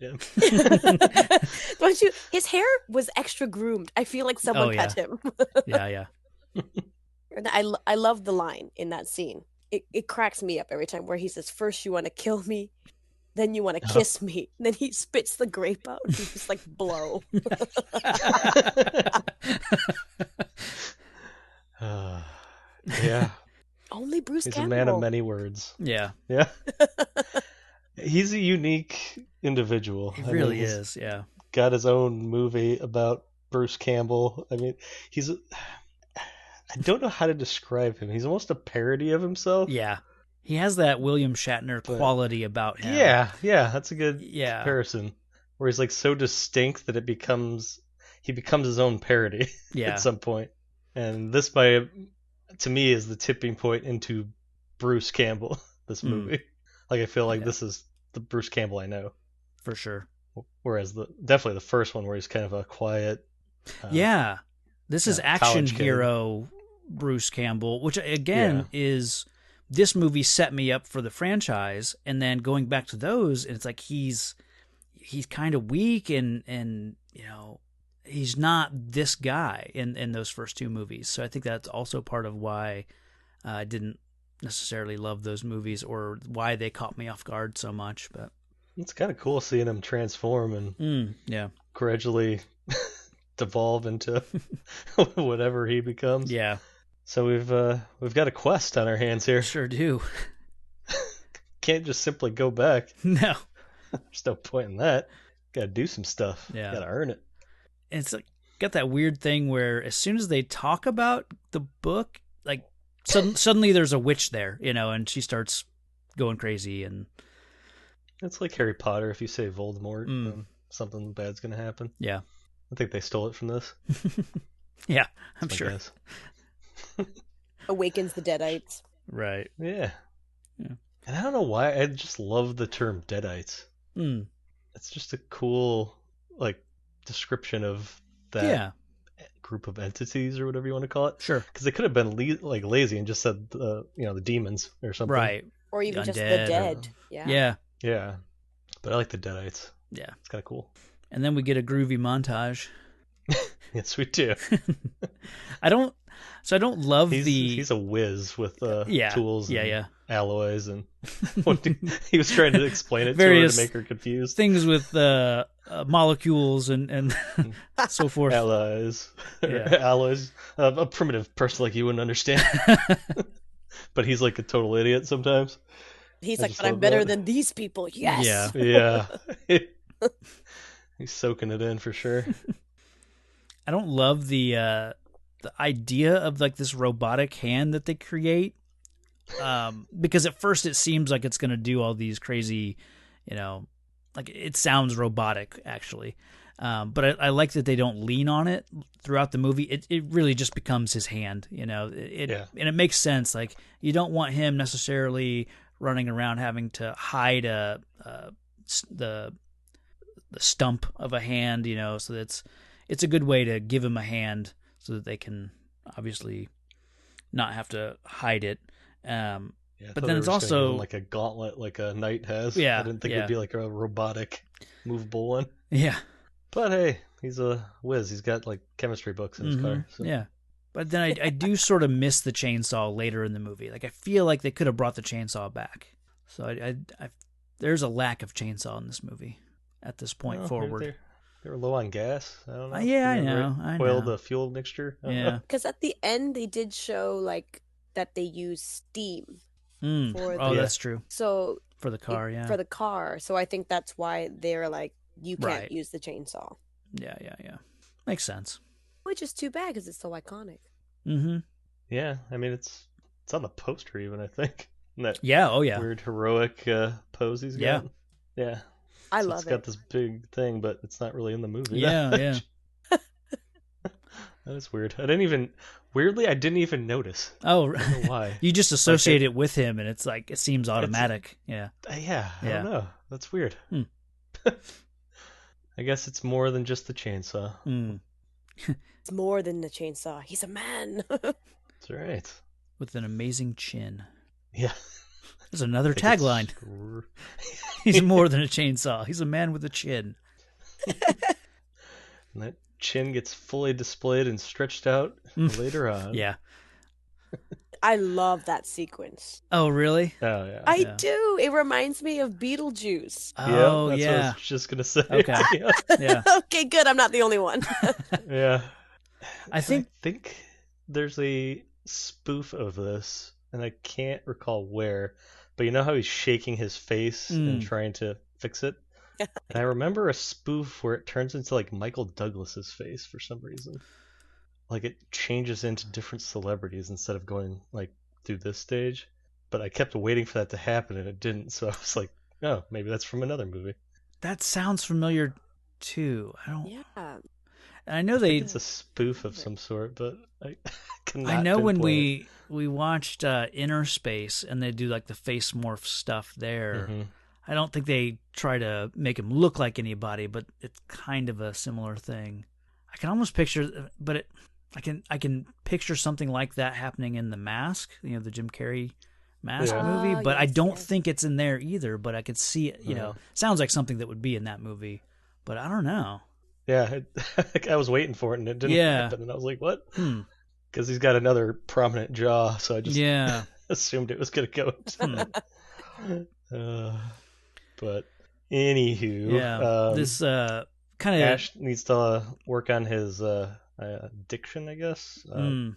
him. Don't you? His hair was extra groomed. I feel like someone pet him. Yeah. And I love the line in that scene. It cracks me up every time where he says, "First you want to kill me, then you want to kiss me." And then he spits the grape out. He's just like, blow. Yeah. Only Bruce He's Campbell. a man of many words. Yeah. Yeah. He's a unique individual. He really is, yeah. Got his own movie about Bruce Campbell. I mean, I don't know how to describe him. He's almost a parody of himself. Yeah. He has that William Shatner quality about him. Yeah, that's a good comparison. Where he's like so distinct that he becomes his own parody at some point. And this, to me, is the tipping point into Bruce Campbell, this movie. Like, I feel like this is the Bruce Campbell I know. For sure. Whereas definitely the first one where he's kind of a quiet... This is action hero Bruce Campbell, which, again, is... This movie set me up for the franchise, and then going back to those, it's like he's kind of weak and he's not this guy in those first two movies. So I think that's also part of why I didn't necessarily love those movies or why they caught me off guard so much. But it's kind of cool seeing him transform and gradually devolve into whatever he becomes. Yeah. So we've got a quest on our hands here. Sure do. Can't just simply go back. No. There's no point in that. Got to do some stuff. Yeah. Got to earn it. And it's like got that weird thing where as soon as they talk about the book, like suddenly there's a witch there, and she starts going crazy. And it's like Harry Potter. If you say Voldemort, then something bad's gonna happen. Yeah. I think they stole it from this. Yeah, I'm sure. Awakens the Deadites. Right. Yeah. And I don't know why I just love the term Deadites. It's just a cool, like, description of that group of entities or whatever you want to call it. Sure. Because they could have been lazy and just said the demons or something. Right. Or even Undead just the dead. Yeah. Yeah. But I like the Deadites. Yeah. It's kind of cool. And then we get a groovy montage. Yes, we do. I don't love he's a whiz with tools and alloys, and he was trying to explain it to her to make her confused. Things with molecules and so forth. Alloys. A primitive person like you wouldn't understand. But he's like a total idiot sometimes. He's like, but I'm better than these people. Yes. Yeah. He's soaking it in for sure. I don't love the idea of like this robotic hand that they create, because at first it seems like it's going to do all these crazy, like it sounds robotic actually. But I like that they don't lean on it throughout the movie. It really just becomes his hand, and it makes sense. Like you don't want him necessarily running around having to hide the stump of a hand, so it's a good way to give him a hand so that they can obviously not have to hide it. But then it's also like a gauntlet like a knight has. Yeah, I didn't think it'd be like a robotic movable one. Yeah. But hey, he's a whiz. He's got like chemistry books in his car. So. Yeah. But then I do sort of miss the chainsaw later in the movie. Like I feel like they could have brought the chainsaw back. So I there's a lack of chainsaw in this movie at this point forward. They were low on gas. I don't know. Yeah, I know. I know. The fuel mixture. Yeah. Because at the end they did show like that they use steam. That's true. So for the car, for the car. So I think that's why they're like, you can't use the chainsaw. Yeah. Makes sense. Which is too bad because it's so iconic. Mm-hmm. Yeah, I mean it's on the poster even, I think. That weird heroic pose he's got. Yeah. I love it. It's got this big thing, but it's not really in the movie. Yeah. That is weird. I didn't even notice. Oh, I don't know why. You just associate it with him, and it's like it seems automatic. I don't know. That's weird. I guess it's more than just the chainsaw. It's more than the chainsaw. He's a man. That's right. With an amazing chin. Yeah. There's another tagline. He's more than a chainsaw. He's a man with a chin. And that chin gets fully displayed and stretched out later on. Yeah. I love that sequence. Oh, really? Oh, yeah. I do. It reminds me of Beetlejuice. Oh, that's what I was just going to say. Okay. Yeah. Okay, good. I'm not the only one. Yeah. I think there's a spoof of this, and I can't recall where, but you know how he's shaking his face and trying to fix it? And I remember a spoof where it turns into like Michael Douglas's face for some reason. Like it changes into different celebrities instead of going like through this stage. But I kept waiting for that to happen and it didn't, so I was like, oh, maybe that's from another movie. That sounds familiar too. Yeah. I know it's a spoof of some sort, but I cannot. I know when we watched Inner Space and they do like the face morph stuff there. Mm-hmm. I don't think they try to make him look like anybody, but it's kind of a similar thing. I can almost picture, but I can picture something like that happening in The Mask, the Jim Carrey Mask movie, but I don't think it's in there either. But I could see it. Sounds like something that would be in that movie, but I don't know. Yeah, I was waiting for it and it didn't happen, and I was like, "What?" Because he's got another prominent jaw, so I just assumed it was gonna go. But anywho, this kind of Ash needs to work on his diction, I guess,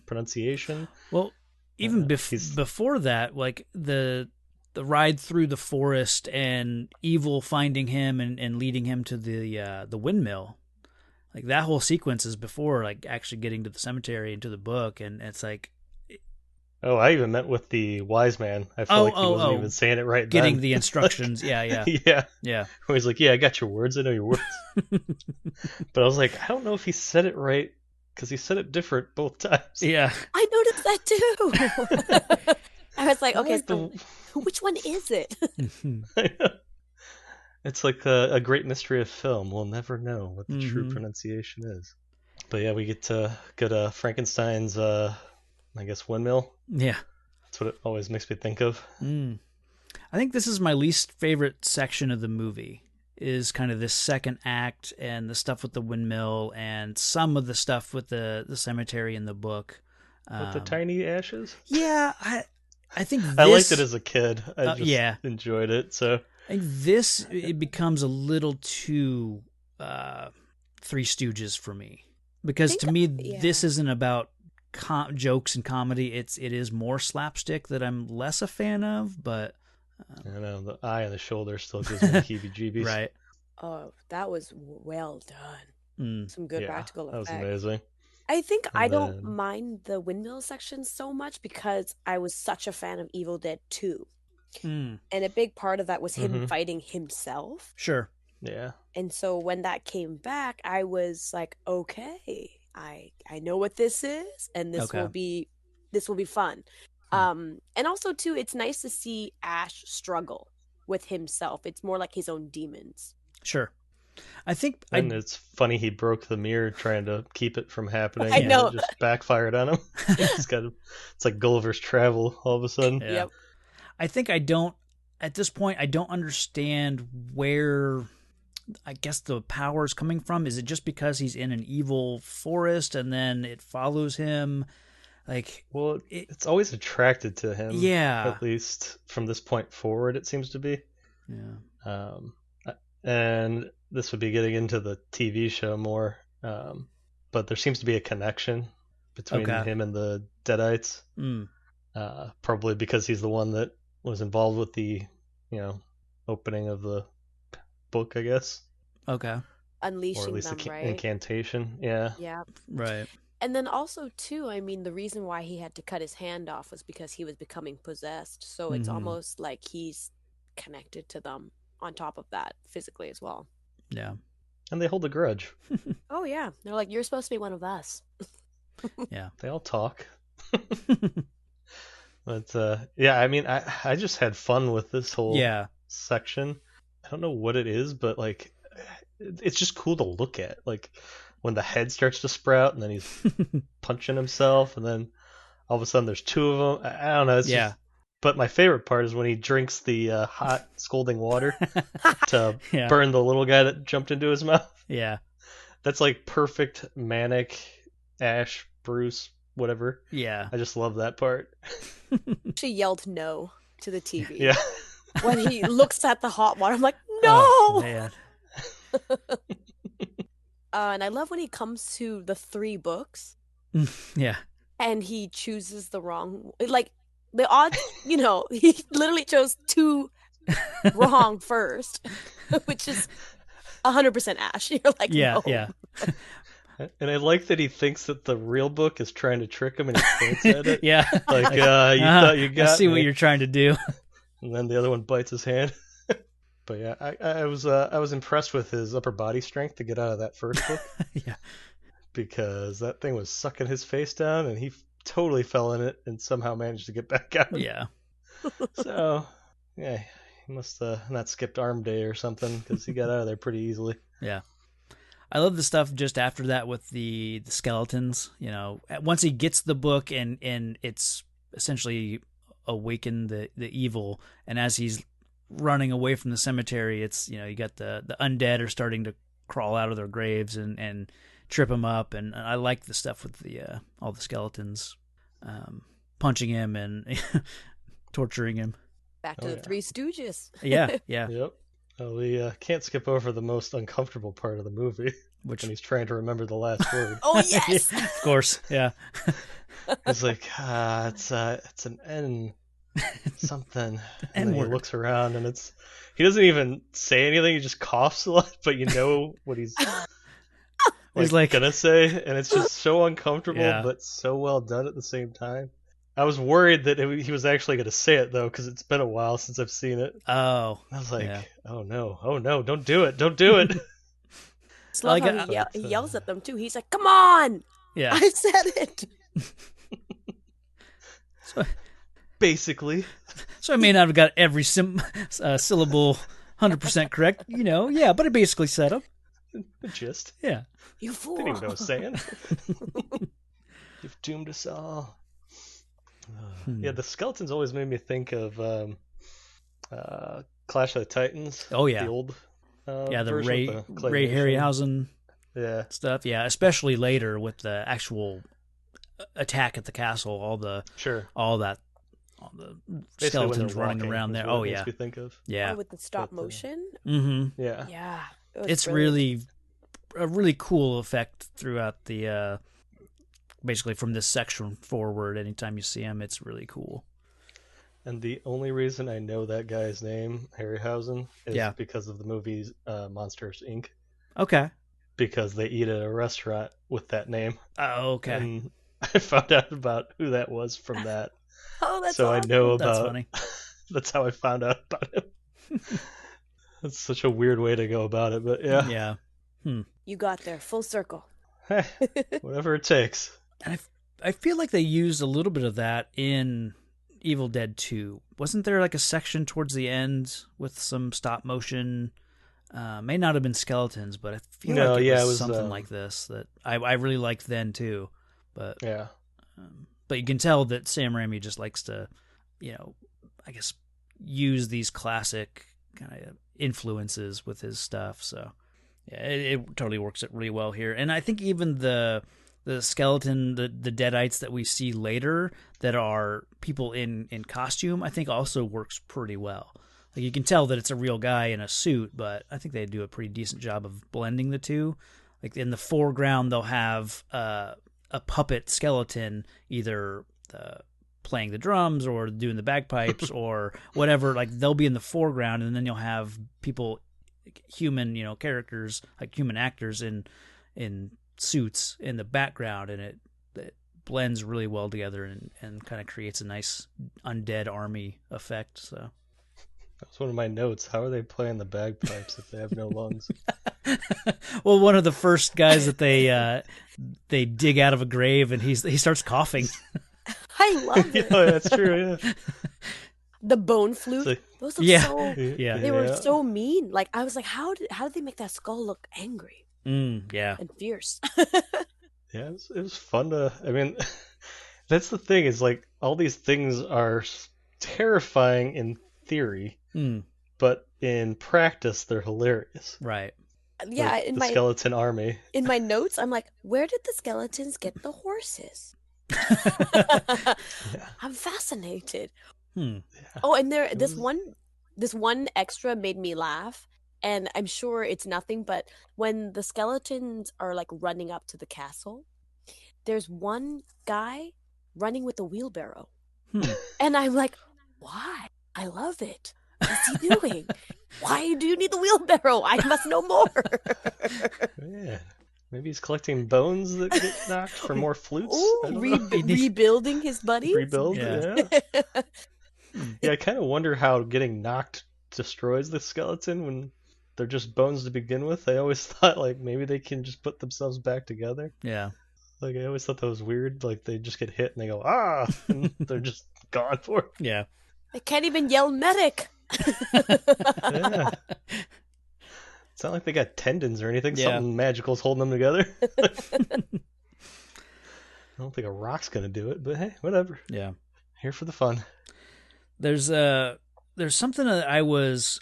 pronunciation. Well, even before that, like the ride through the forest and Evil finding him and leading him to the windmill. Like that whole sequence is before like actually getting to the cemetery and to the book, and it's like. Oh, I even meant with the wise man. I felt like he wasn't even saying it right. Getting then. The instructions, yeah. Where he's like, "Yeah, I got your words. I know your words." But I was like, I don't know if he said it right because he said it different both times. Yeah, I noticed that too. I was like, okay, so which one is it? I know. It's like a great mystery of film. We'll never know what the true Mhm. pronunciation is. But yeah, we get to go to Frankenstein's, I guess, windmill. Yeah. That's what it always makes me think of. I think this is my least favorite section of the movie, is kind of this second act and the stuff with the windmill and some of the stuff with the cemetery in the book. With the tiny ashes? Yeah, I think this... I liked it as a kid. I just yeah. enjoyed it. So I think this, it becomes a little too Three Stooges for me. Because to me, this isn't about jokes and comedy. It is more slapstick that I'm less a fan of, but... I know, the eye on the shoulder still gives me the heebie-jeebies. Right. Oh, that was well done. Some good practical effects. That was amazing. I think I don't mind the windmill section so much because I was such a fan of Evil Dead 2. And a big part of that was him fighting himself. Sure. Yeah. And so when that came back, I was like, okay, I know what this is, and this will be fun. And also too, it's nice to see Ash struggle with himself. It's more like his own demons. Sure. I think... And it's funny he broke the mirror trying to keep it from happening. I know. And it just backfired on him. It's like Gulliver's Travel all of a sudden. Yeah. Yep. I think at this point, I don't understand where, I guess, the power is coming from. Is it just because he's in an evil forest and then it follows him? Like, well, it's always attracted to him. Yeah. At least from this point forward, it seems to be. Yeah. And this would be getting into the TV show more, but there seems to be a connection between him and the Deadites. Probably because he's the one that was involved with the, opening of the book, I guess. Okay. Unleashing or at least them, the right? incantation. Yeah. Yeah. Right. And then also too, I mean, the reason why he had to cut his hand off was because he was becoming possessed. So it's almost like he's connected to them on top of that physically as well. Yeah. And they hold a grudge. Oh yeah. They're like, you're supposed to be one of us. Yeah. They all talk. But yeah, I mean, I just had fun with this whole section. I don't know what it is, but like, it's just cool to look at. Like when the head starts to sprout and then he's punching himself and then all of a sudden there's two of them. I don't know. It's just... But my favorite part is when he drinks the hot scalding water to burn the little guy that jumped into his mouth. Yeah. That's like perfect manic Ash, Bruce, whatever. Yeah. I just love that part. She yelled no to the TV. Yeah. When he looks at the hot water, I'm like, no! Oh, man. And I love when he comes to the 3 books. Yeah. And he chooses the wrong... Like, the odds, he literally chose 2 wrong first, which is 100% Ash. You're like, no. Yeah. And I like that he thinks that the real book is trying to trick him and he points at it. Yeah. Like, you thought you got I see me. what you're trying to do. And then the other one bites his hand. But yeah, I was impressed with his upper body strength to get out of that first book. Yeah. Because that thing was sucking his face down and he totally fell in it and somehow managed to get back out. Yeah. So, yeah, he must not skipped arm day or something because he got out of there pretty easily. Yeah. I love the stuff just after that with the skeletons. Once he gets the book and it's essentially awakened the evil, and as he's running away from the cemetery, it's you got the undead are starting to crawl out of their graves and trip him up, and I like the stuff with the all the skeletons punching him and torturing him. Back to the Three Stooges. Yeah. Yep. Well, we can't skip over the most uncomfortable part of the movie, when he's trying to remember the last word. Oh yes, of course, yeah. It's like it's an N something, and then he looks around and he doesn't even say anything. He just coughs a lot, but you know what he's like gonna say, and it's just so uncomfortable, but so well done at the same time. I was worried that he was actually going to say it, though, because it's been a while since I've seen it. Oh. I was like, oh no, don't do it. Don't do it. Just love how he yells at them, too. He's like, come on! Yeah. I said it! Basically. So I may not have got every syllable 100% correct. Yeah, but I basically said them. The gist. Yeah. You fool. Didn't even know what I was saying. You've doomed us all. Yeah, the skeletons always made me think of Clash of the Titans. Oh, yeah. The old the version Ray with the Ray claymation. Harryhausen stuff. Yeah, especially later with the actual attack at the castle, all the Basically skeletons when they're running walking around is there. what it Oh makes yeah. me think of. Yeah. with the stop motion. Mm-hmm. Yeah. Yeah. It was It's brilliant. really a really cool effect throughout the basically from this section forward. Anytime you see him, it's really cool. And the only reason I know that guy's name, Harryhausen, is because of the movie Monsters, Inc. Okay. Because they eat at a restaurant with that name. Oh, okay. And I found out about who that was from that. Oh, that's so awesome. I know about. That's funny. That's how I found out about him. That's such a weird way to go about it, but yeah. Yeah. You got there, full circle. Hey, whatever it takes. And I feel like they used a little bit of that in Evil Dead 2. Wasn't there like a section towards the end with some stop motion? May not have been skeletons, but I feel like it was something like this that I really liked then too. But yeah, but you can tell that Sam Raimi just likes to, I guess, use these classic kind of influences with his stuff. So yeah, it totally works it really well here. And I think even the skeleton, the deadites that we see later that are people in costume, I think also works pretty well. Like you can tell that it's a real guy in a suit, but I think they do a pretty decent job of blending the two. Like in the foreground, they'll have a puppet skeleton either playing the drums or doing the bagpipes or whatever. Like they'll be in the foreground, and then you'll have people, human, characters, like human actors in suits in the background, and it blends really well together and kind of creates a nice undead army effect. So that's one of my notes. How are they playing the bagpipes if they have no lungs? Well, one of the first guys that they dig out of a grave, and he starts coughing. I love it. Yeah, that's true. Yeah. The bone flute. Those look so. Yeah. They were so mean. Like I was like, how did they make that skull look angry? Yeah. And fierce. Yeah, it was fun to. I mean, that's the thing. Is like all these things are terrifying in theory, but in practice they're hilarious. Right. Yeah, like the skeleton army. In my notes, I'm like, where did the skeletons get the horses? I'm fascinated. Yeah. Oh, and this one extra made me laugh, and I'm sure it's nothing, but when the skeletons are like running up to the castle, there's one guy running with a wheelbarrow. And I'm like, why? I love it. What's he doing? Why do you need the wheelbarrow? I must know more. Yeah. Maybe he's collecting bones that get knocked for more flutes. Ooh, rebuilding his buddies. Rebuild, yeah. Yeah, I kind of wonder how getting knocked destroys the skeleton when they're just bones to begin with. I always thought like maybe they can just put themselves back together. Yeah. Like I always thought that was weird. Like they just get hit and they go and they're just gone for it. Yeah. They can't even yell medic. Yeah. It's not like they got tendons or anything. Yeah. Something magical's holding them together. I don't think a rock's gonna do it, but hey, whatever. Yeah. Here for the fun. There's something that I was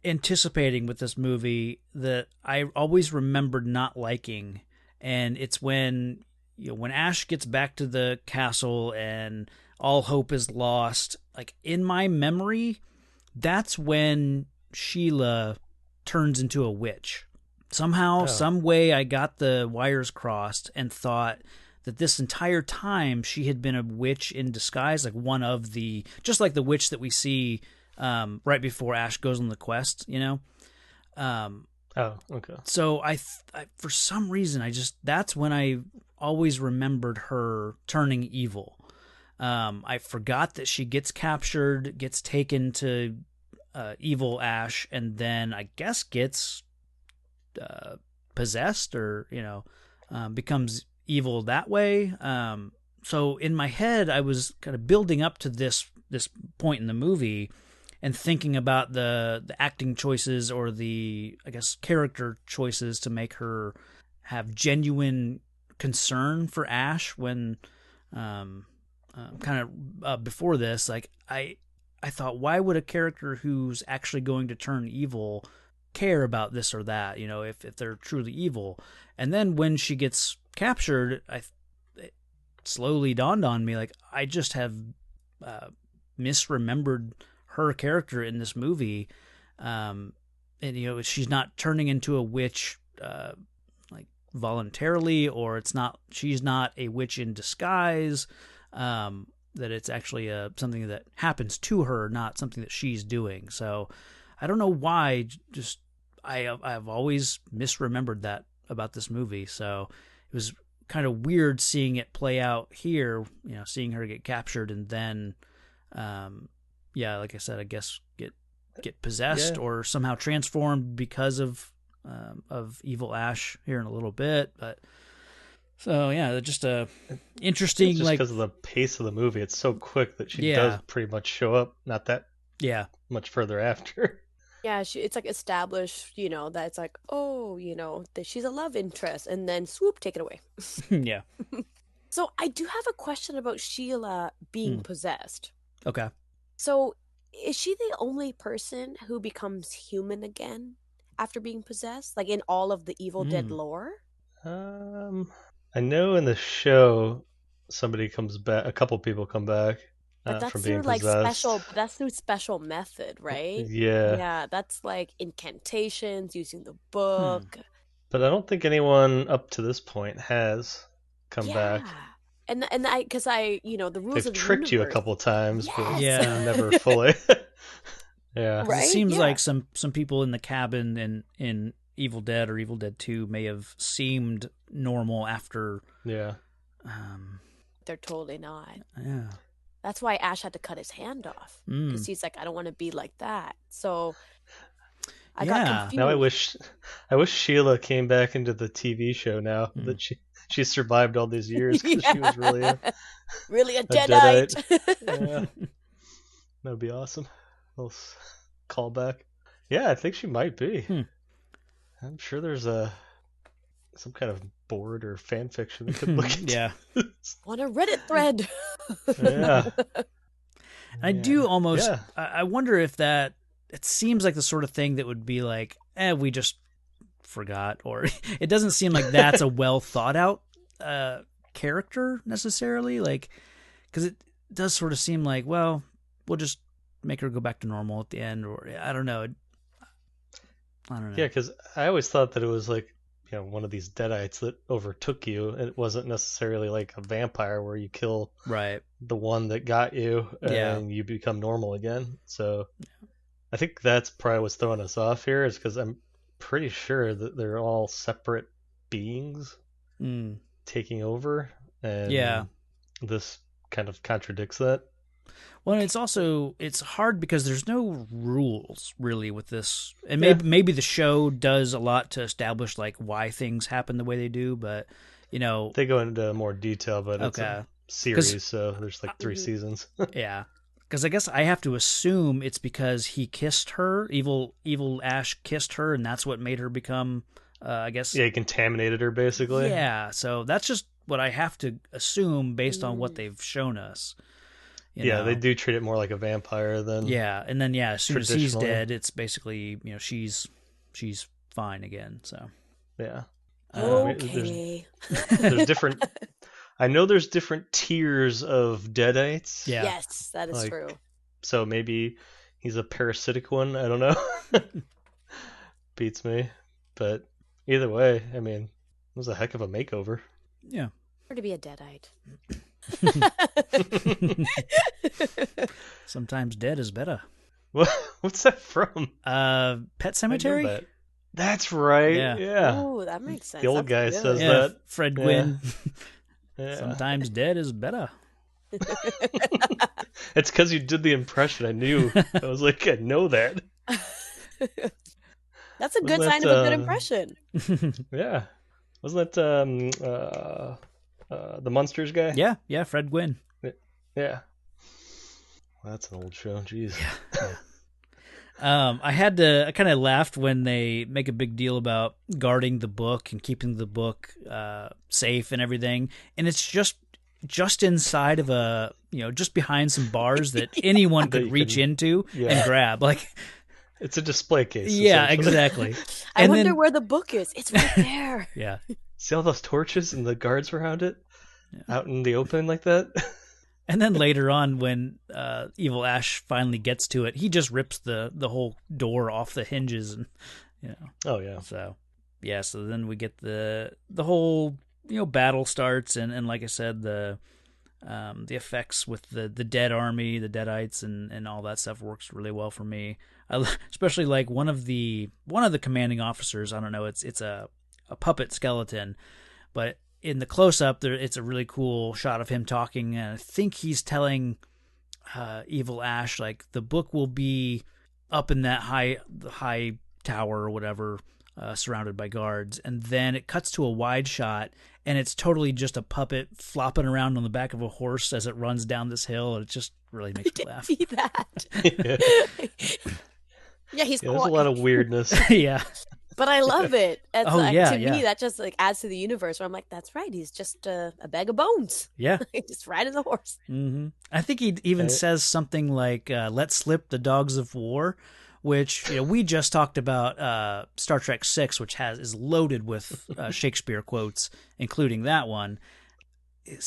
anticipating with this movie that I always remembered not liking, and it's when Ash gets back to the castle and all hope is lost. Like in my memory, that's when Sheila turns into a witch. Somehow, some way, I got the wires crossed and thought that this entire time she had been a witch in disguise, like one of the, just like the witch that we see right before Ash goes on the quest, Oh, okay. So I for some reason, that's when I always remembered her turning evil. I forgot that she gets captured, gets taken to evil Ash, and then I guess gets possessed or, becomes evil that way. So in my head, I was kind of building up to this point in the movie, and thinking about the acting choices or the, I guess, character choices to make her have genuine concern for Ash when before this, like I thought, why would a character who's actually going to turn evil care about this or that, if they're truly evil? And then when she gets captured, it slowly dawned on me, like, I just have misremembered her character in this movie. And, she's not turning into a witch like voluntarily, or she's not a witch in disguise. That it's actually something that happens to her, not something that she's doing. So I don't know why, just I've always misremembered that about this movie. So it was kind of weird seeing it play out here, seeing her get captured and then, like I said, I guess get possessed or somehow transformed because of evil Ash here in a little bit. But so yeah, just interesting. It's just like because of the pace of the movie, it's so quick that she does pretty much show up. Not that much further after. Yeah, it's like established, that it's like, that she's a love interest, and then swoop, take it away. Yeah. So I do have a question about Sheila being possessed. Okay. So is she the only person who becomes human again after being possessed? Like in all of the Evil Dead lore? I know in the show somebody comes back, a couple people come back. But that's from being through possessed. that's through special method, right? Yeah. Yeah, that's like incantations, using the book. But I don't think anyone up to this point has come back. And because the rules They've of the tricked you a universe. couple times, but Yeah. never fully. Yeah. Right? It seems Yeah. like some people in the cabin in Evil Dead or Evil Dead 2 may have seemed normal after. Yeah. They're totally not. Yeah. That's why Ash had to cut his hand off, because he's like, I don't want to be like that. So I got confused. Now I wish Sheila came back into the TV show now that she survived all these years, because she was really a Deadite. Yeah. That'd be awesome. A little callback. Yeah, I think she might be. I'm sure there's some kind of board or fan fiction we could look into. Yeah. On a Reddit thread. Yeah. I do almost. Yeah. I wonder if that. It seems like the sort of thing that would be like, we just forgot, or it doesn't seem like that's a well thought out character necessarily. Like, because it does sort of seem like, well, we'll just make her go back to normal at the end, or I don't know. Yeah, because I always thought that it was like, one of these deadites that overtook you, and it wasn't necessarily like a vampire where you kill the one that got you and you become normal again. So I think that's probably what's throwing us off here, is because I'm pretty sure that they're all separate beings taking over, and this kind of contradicts that. Well, it's hard because there's no rules really with this, and maybe the show does a lot to establish like why things happen the way they do, but they go into more detail, but it's a series, so there's like 3 seasons. Yeah, because I guess I have to assume it's because he kissed her, evil Ash kissed her, and that's what made her become, I guess. Yeah, he contaminated her basically. Yeah, so that's just what I have to assume based on what they've shown us. They do treat it more like a vampire than. Yeah, and then as soon as he's dead, it's basically she's fine again. So. Yeah. Okay. There's different. I know there's different tiers of deadites. Yeah. Yes, that is true. So maybe he's a parasitic one. I don't know. Beats me, but either way, I mean, it was a heck of a makeover. Yeah. Or to be a deadite. Sometimes dead is better. What's that from? Pet Cemetery? That's right. Yeah. Oh, that makes sense. The old guy says that. Fred Gwynn. Sometimes dead is better. It's because you did the impression. I knew. I was like, I know that. That's a good sign of a good impression. Yeah. Wasn't that the Munsters guy? Yeah, Fred Gwynn. Yeah. Well, that's an old show. Jeez. Yeah. I kind of laughed when they make a big deal about guarding the book and keeping the book safe and everything, and it's just inside of a, just behind some bars that anyone could reach into and grab. Like, it's a display case. Yeah, exactly. I wonder where the book is. It's right there. Yeah. See all those torches and the guards around it out in the open like that? And then later on, when Evil Ash finally gets to it, he just rips the whole door off the hinges, and Oh yeah. So then we get the whole battle starts, and like I said, the effects with the dead army, the Deadites, and all that stuff works really well for me. Especially like one of the commanding officers. I don't know. It's a puppet skeleton, but in the close-up, it's a really cool shot of him talking, and I think he's telling Evil Ash, like, the book will be up in that high tower or whatever, surrounded by guards, and then it cuts to a wide shot, and it's totally just a puppet flopping around on the back of a horse as it runs down this hill, and it just really makes me laugh. See that? Yeah, there's a lot of weirdness. Yeah. But I love it. It's to yeah. me, that just like adds to the universe where I'm like, that's right. He's just a bag of bones. Yeah. Just riding the horse. Mm-hmm. I think he even says something like, let slip the dogs of war, which we just talked about Star Trek VI, which is loaded with Shakespeare quotes, including that one.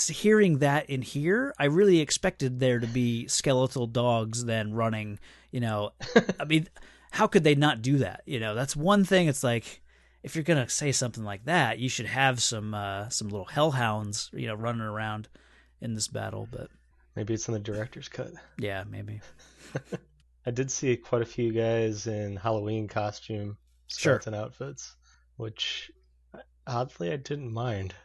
Hearing that in here, I really expected there to be skeletal dogs then running, I mean, how could they not do that? That's one thing. It's like, if you're going to say something like that, you should have some little hellhounds, running around in this battle, but maybe it's in the director's cut. Yeah, maybe. I did see quite a few guys in Halloween costume skeleton outfits, which oddly I didn't mind.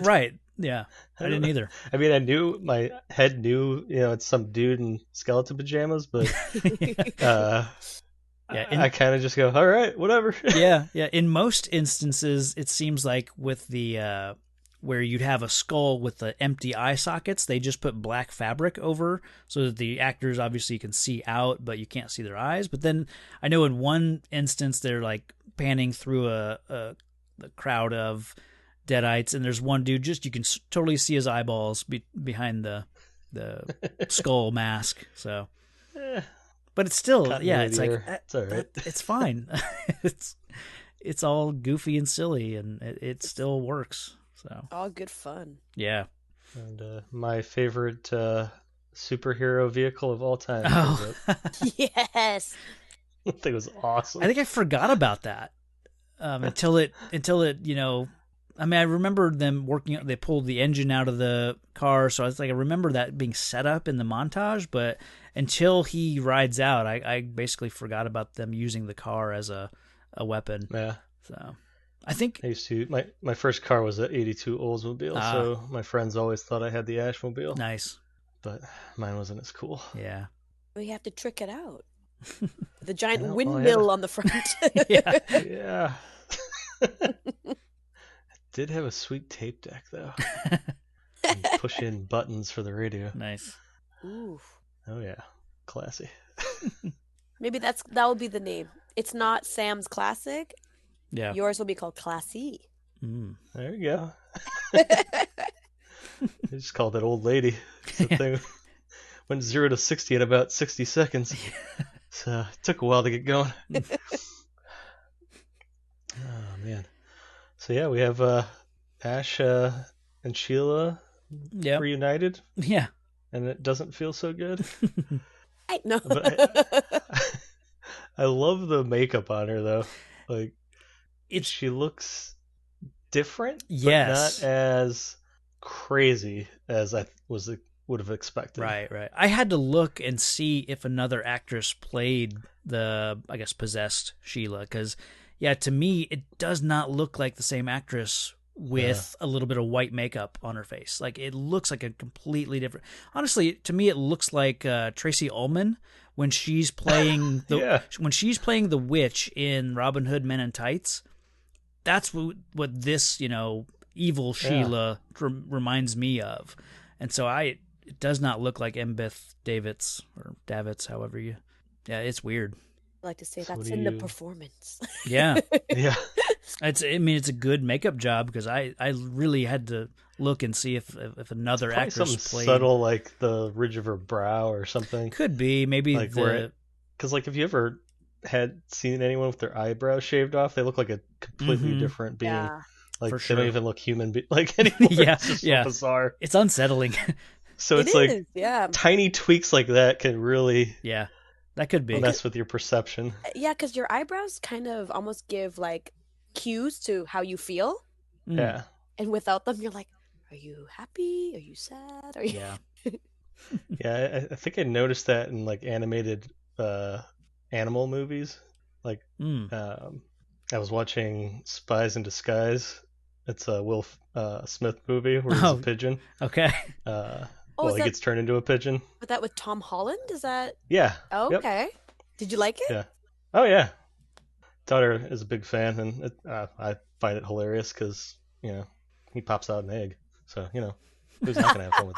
Right. Yeah, I didn't either. I mean, I knew, my head knew, it's some dude in skeleton pajamas, but I kind of just go, all right, whatever. Yeah. In most instances, it seems like with the where you'd have a skull with the empty eye sockets, they just put black fabric over so that the actors obviously can see out, but you can't see their eyes. But then I know in one instance, they're like panning through a crowd of Deadites, and there's one dude you can totally see his eyeballs behind the skull mask. So, but it's still, it's like it's all right. It's fine. it's all goofy and silly, and it still works. So all good fun. Yeah. And my favorite superhero vehicle of all time. Oh. Yes. I think it was awesome. I think I forgot about that until it I mean, I remember them they pulled the engine out of the car, so I was like, I remember that being set up in the montage, but until he rides out, I basically forgot about them using the car as a weapon. Yeah. So I think I used to, my first car was an 82 Oldsmobile, so my friends always thought I had the Ashmobile. Nice. But mine wasn't as cool. Yeah. We have to trick it out. The giant windmill on the front. Yeah. Yeah. Did have a sweet tape deck though. And push in buttons for the radio. Nice. Ooh. Oh yeah, classy. Maybe that will be the name. It's not Sam's Classic. Yeah. Yours will be called Classy. There you go. I just called that old lady. The thing went 0 to 60 in about 60 seconds. So it took a while to get going. Oh man. So yeah, we have Ash and Sheila reunited. Yeah. And it doesn't feel so good. I know. But I love the makeup on her though. Like she looks different, yes, but not as crazy as I would have expected. Right. I had to look and see if another actress played the, I guess, possessed Sheila, because to me, it does not look like the same actress with a little bit of white makeup on her face. Like, it looks like a completely different... Honestly, to me, it looks like Tracy Ullman when she's playing when she's playing the witch in Robin Hood Men in Tights. That's what this, evil Sheila reminds me of. And so it does not look like Embeth Davidtz, or Davitz, however you... Yeah, it's weird. I like to say So what that's do in the you- performance. Yeah. Yeah. It's a good makeup job because I really had to look and see if another Probably actress something played. subtle like the ridge of her brow or something. Could be maybe Like because like if you ever had seen anyone with their eyebrows shaved off, they look like a completely different being. Yeah. Like For they sure. don't even look human like anymore. Yeah, It's just yeah. so bizarre. It's unsettling. So It it's like is, yeah. tiny tweaks like that can really Yeah, that could be. mess with your perception. Yeah, because your eyebrows kind of almost give like cues to how you feel. Mm. Yeah. And without them, you're like, are you happy? Are you sad? Are you... Yeah. Yeah, I think I noticed that in like animated animal movies. Like I was watching Spies in Disguise. It's a Will Smith movie where he's a pigeon. Okay. is He that- gets turned into a pigeon. With that with Tom Holland? Is that... Yeah. Oh, Yep. okay. Did you like it? Yeah. Oh yeah. Daughter is a big fan, and I find it hilarious because he pops out an egg. So who's not gonna have fun with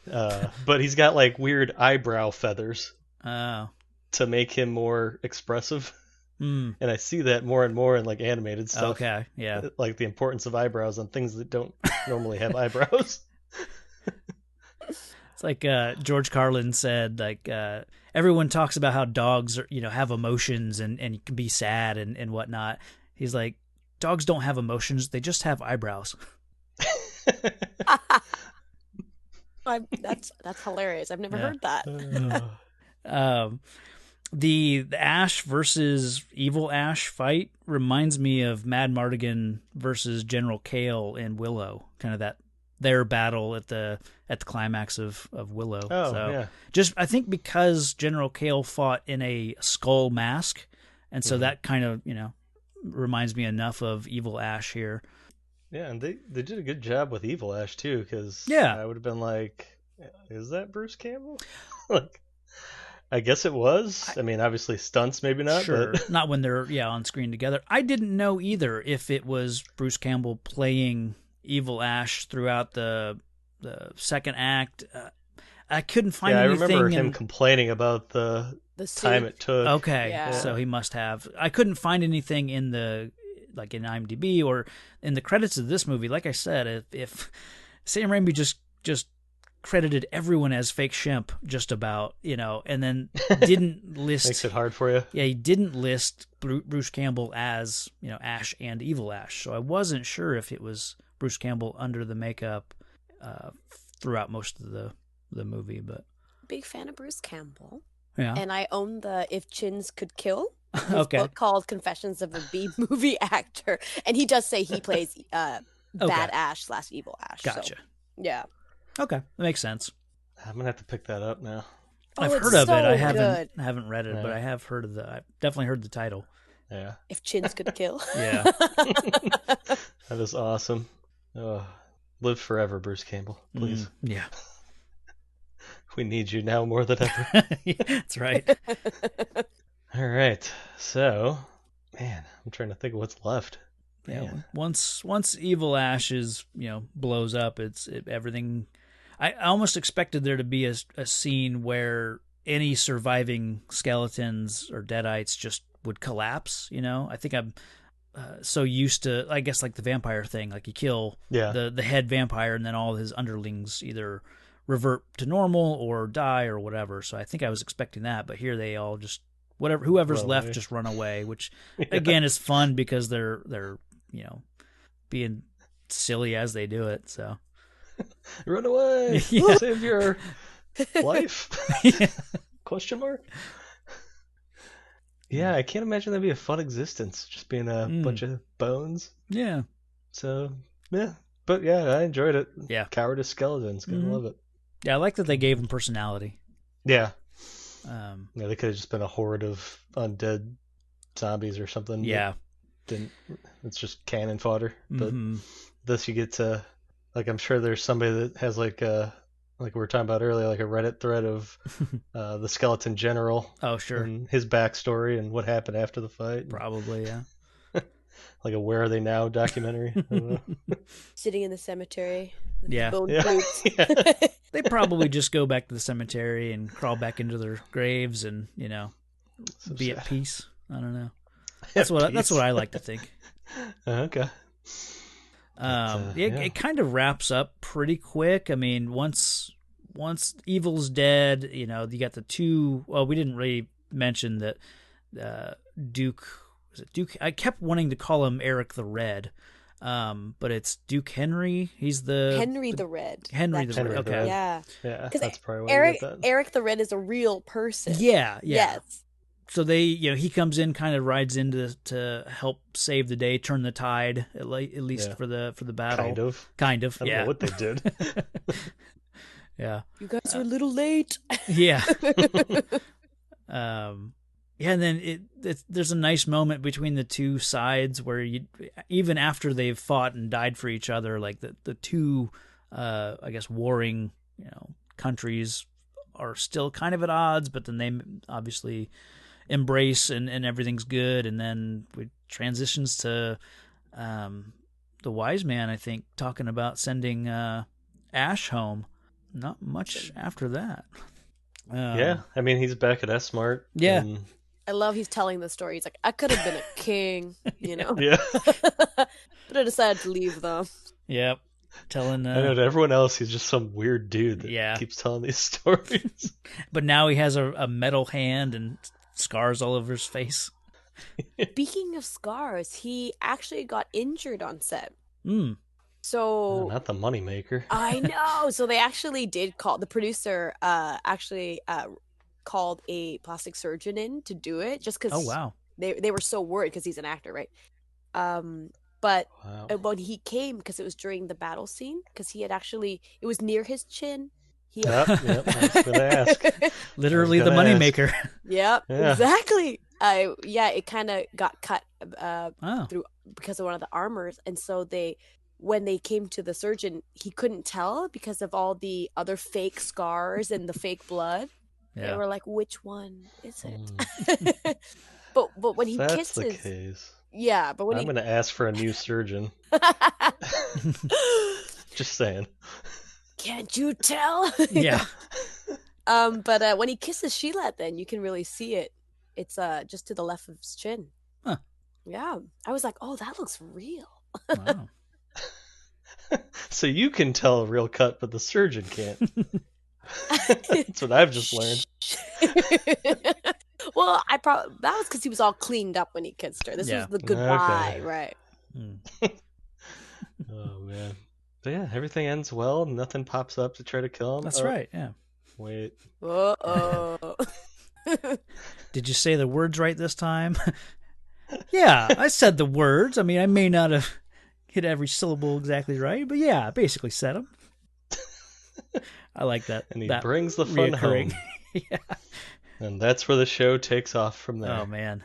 that? But he's got like weird eyebrow feathers Oh. to make him more expressive. Mm. And I see that more and more in like animated stuff. Okay. Yeah. Like the importance of eyebrows on things that don't normally have eyebrows. It's like George Carlin said, like everyone talks about how dogs are, have emotions and can be sad and whatnot. He's like, dogs don't have emotions; they just have eyebrows. That's hilarious. I've never heard that. The Ash versus Evil Ash fight reminds me of Mad Mardigan versus General Kale in Willow. Kind of their battle at the climax of Willow. Oh, so yeah. just I think because General Kale fought in a skull mask, and so that kind of reminds me enough of Evil Ash here. Yeah, and they did a good job with Evil Ash too, because Yeah. I would have been like, is that Bruce Campbell? Like, I guess it was. I mean, obviously stunts, maybe not. Sure, But... not when they're on screen together. I didn't know either if it was Bruce Campbell playing Evil Ash throughout the second act. I couldn't find I anything. remember him complaining about the time suit. it took. Okay, Yeah. so he must have. I couldn't find anything in in IMDb or in the credits of this movie. Like I said, if Sam Raimi just credited everyone as fake Shemp, just about, and then didn't list. Makes it hard for you. Yeah, he didn't list Bruce Campbell as Ash and Evil Ash, so I wasn't sure if it was Bruce Campbell under the makeup throughout most of the movie. But Big fan of Bruce Campbell. yeah, And I own the If Chins Could Kill. His Okay. book called Confessions of a B-Movie Actor. And he does say he plays Bad Ash / Evil Ash. so, gotcha. yeah. Okay, that makes sense. I'm gonna have to pick that up now. I've it's heard of it. I so good. haven't read it, but Yeah. I have heard of I've definitely heard the title. Yeah, If Chins Could Kill. Yeah. that is awesome. Oh, live forever, Bruce Campbell, please. Yeah. We need you now more than ever. That's right. All right, so man, I'm trying to think of what's left. Yeah. Man. Once Evil Ash is blows up, everything. I almost expected there to be a scene where any surviving skeletons or deadites just would collapse. I think I'm so used to, I guess, like the vampire thing. Like you kill the head vampire, and then all his underlings either revert to normal or die or whatever. So I think I was expecting that, but here they all just whoever's Run left away. just run away, which again is fun because they're being silly as they do it. So Run away! Yeah. Save your life? Question mark? Yeah, I can't imagine that'd be a fun existence, just being a bunch of bones. yeah. So yeah, but yeah, I enjoyed it. Yeah. Cowardice skeletons, gotta love it. Yeah, I like that they gave him personality. Yeah, Yeah, they could have just been a horde of undead zombies or something. that it's just cannon fodder. But this, you get to, like, I'm sure there's somebody that has like we were talking about earlier, like a Reddit thread of the skeleton general. Oh, sure. And his backstory and what happened after the fight. Probably, yeah. Like a Where Are They Now documentary. I don't know. Sitting in the cemetery. With Yeah. the bone Yeah. flutes. They probably just go back to the cemetery and crawl back into their graves and, So be sad. at peace. I don't know. That's what I like to think. Okay. It kind of wraps up pretty quick. I mean, once Evil's dead, you got the two. Well, we didn't really mention that Duke. Was it Duke? I kept wanting to call him Eric the Red, but it's Duke Henry. He's Henry the Red. Henry the Red. Okay. Yeah. Yeah. Because That's probably why you get that. Eric the Red is a real person. Yeah. Yes. So he comes in, kind of rides in to help save the day, turn the tide, at least for the battle. Kind of. I don't know what they did. Yeah. You guys are a little late. Yeah. And then there's a nice moment between the two sides where even after they've fought and died for each other, like the two, I guess, warring, countries are still kind of at odds, but then they obviously embrace and everything's good. And then we transitions to the wise man, I think, talking about sending Ash home. Not much after that. Yeah, I mean, he's back at S-Mart. Yeah. I love he's telling the story. He's like, I could have been a king, Yeah. but I decided to leave them. Yep. Telling. I know to everyone else, he's just some weird dude that keeps telling these stories. But now he has a metal hand and scars all over his face. Speaking of scars, he actually got injured on set. So not the moneymaker. I know. So they actually did call the producer. Called a plastic surgeon in to do it, just because. Oh wow. They were so worried because he's an actor, right? But when he came, because it was during the battle scene, because he had actually it was near his chin. Yep. I was gonna ask. Literally the moneymaker. Yep. Yeah. Exactly. It kind of got cut through because of one of the armors, and so when they came to the surgeon, he couldn't tell because of all the other fake scars and the fake blood. Yeah. They were like, "Which one is it?" but when he kisses, the case. Yeah, but when I'm going to ask for a new surgeon. Just saying. Can't you tell? Yeah. But when he kisses Sheila, then you can really see it. It's just to the left of his chin. Huh. Yeah. I was like, "Oh, that looks real." Wow. So you can tell a real cut, but the surgeon can't. That's what I've just learned. Well, that was because he was all cleaned up when he kissed her. This was the goodbye, right? Oh man, but yeah, everything ends well. Nothing pops up to try to kill him. That's right. Yeah. Wait. Uh-oh. Did you say the words right this time? Yeah, I said the words. I mean, I may not have hit every syllable exactly right, but yeah, I basically said them. I like that. And he brings the fun home. Yeah. And that's where the show takes off from there. Oh man.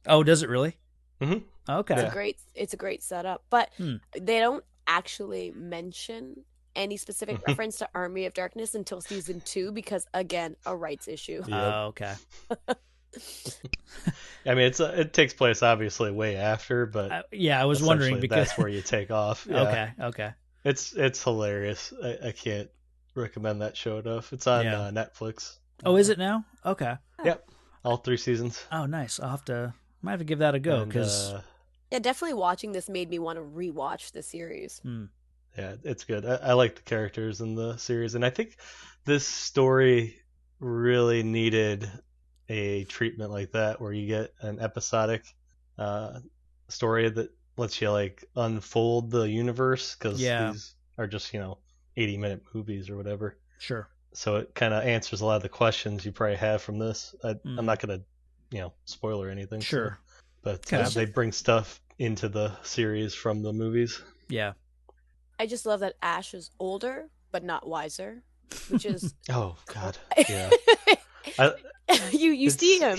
Oh, does it really? Mm-hmm. Okay. It's a great setup, but they don't actually mention any specific reference to Army of Darkness until season 2 because, again, a rights issue. Yep. Oh, okay. I mean, it takes place obviously way after, but I was wondering because that's where you take off. Yeah. Okay. It's hilarious. I can't recommend that show enough. It's on Netflix. Oh, is it now? Okay. Yep, all 3 seasons. Oh, nice. Might have to give that a go because definitely watching this made me want to rewatch the series. Yeah, it's good. I like the characters in the series, and I think this story really needed a treatment like that, where you get an episodic story that lets you like unfold the universe, because these are just 80-minute movies or whatever. Sure. So it kind of answers a lot of the questions you probably have from this. I'm not gonna spoil or anything. Sure. But they bring stuff into the series from the movies. Yeah. I just love that Ash is older but not wiser, which is oh god, yeah. You see him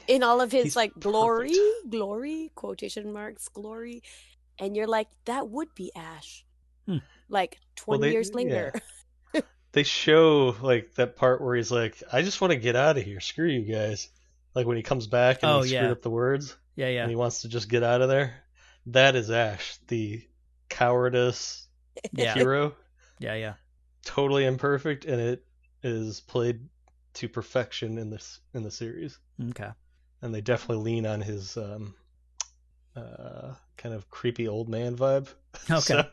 in all of his like glory, quotation marks, glory, and you're like, that would be Ash, like 20 years later. Yeah. They show like that part where he's like, I just want to get out of here. Screw you guys. Like when he comes back and he screwed up the words. Yeah. And he wants to just get out of there. That is Ash, the cowardice hero. Yeah. Totally imperfect, and it is played to perfection in the series. Okay. and they definitely lean on his kind of creepy old man vibe. Okay.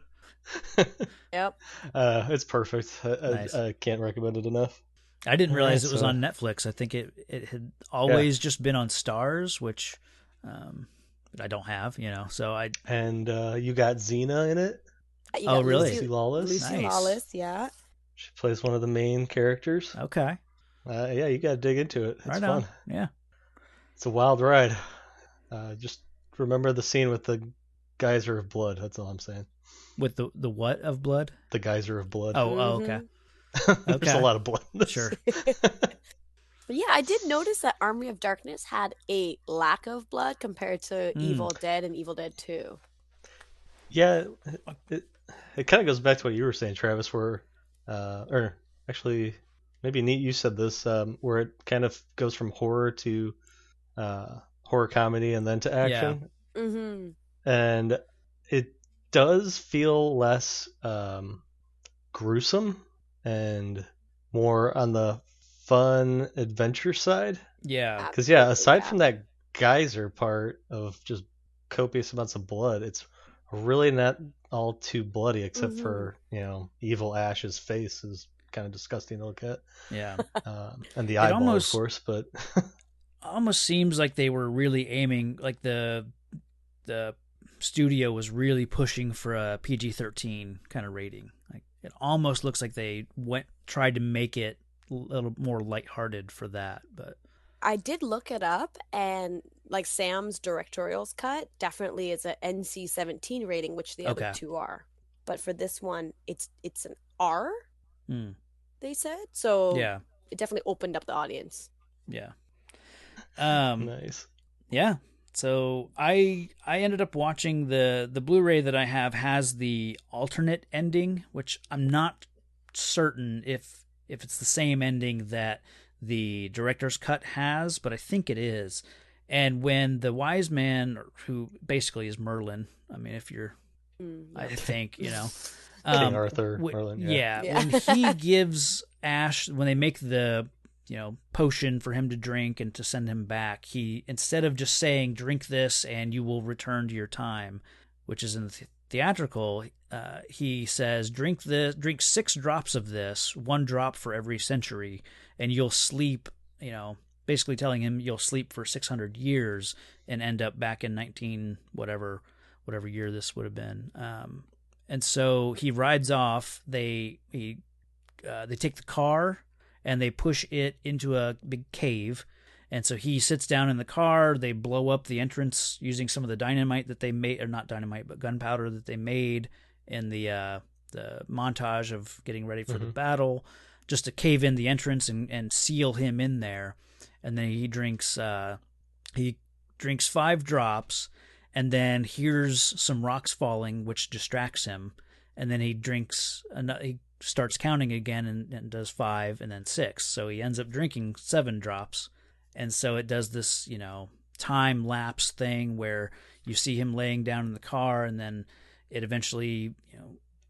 Yep. It's perfect. Nice. I can't recommend it enough. I didn't realize it was so- on Netflix. I think it had always just been on Stars, which I don't have, so I... And you got Xena in it. You Oh, got really? Lucy Lawless. Lucy Nice. Lawless, yeah. She plays one of the main characters. Okay. Yeah, you got to dig into it. It's Right fun. on. Yeah. It's a wild ride. Just remember the scene with the geyser of blood. That's all I'm saying. With the what of blood? The geyser of blood. Oh, okay. There's Okay. a lot of blood in this. Sure. But yeah, I did notice that Army of Darkness had a lack of blood compared to Evil Dead and Evil Dead 2. Yeah, it kind of goes back to what you were saying, Travis, where, or actually, maybe Neat, you said this, where it kind of goes from horror to horror comedy and then to action. Yeah. Mm-hmm. And it does feel less gruesome and more on the fun adventure side. Yeah. Because, aside from that geyser part of just copious amounts of blood, it's really not all too bloody, except for, Evil Ash's face is kind of disgusting to look at. Yeah. And the eyeball, of course, but... almost seems like they were really aiming, like the studio was really pushing for a PG-13 kind of rating. Like it almost looks like they tried to make it a little more lighthearted for that, but I did look it up, and like Sam's directorial's cut definitely is an NC-17 rating, which the other two are. But for this one, it's an R. They said so. Yeah, it definitely opened up the audience. Yeah. Nice. Yeah. So I ended up watching the Blu-ray that I have has the alternate ending, which I'm not certain if it's the same ending that the director's cut has, but I think it is. And when the wise man, who basically is Merlin, I mean, if you're, I think, King Arthur, Merlin. Yeah. When he gives Ash, when they make the potion for him to drink and to send him back, he, instead of just saying drink this and you will return to your time, which is in the theatrical, he says drink 6 drops of this, 1 drop for every century, and you'll sleep, basically telling him you'll sleep for 600 years and end up back in 19 whatever year this would have been. And so he rides off. They take the car and they push it into a big cave. And so he sits down in the car. They blow up the entrance using some of the dynamite that they made, or not dynamite, but gunpowder that they made in the montage of getting ready for the battle, just to cave in the entrance and seal him in there. And then he drinks 5 drops, and then hears some rocks falling, which distracts him. And then he starts counting again and does 5 and then 6. So he ends up drinking 7 drops. And so it does this, time lapse thing where you see him laying down in the car, and then it eventually,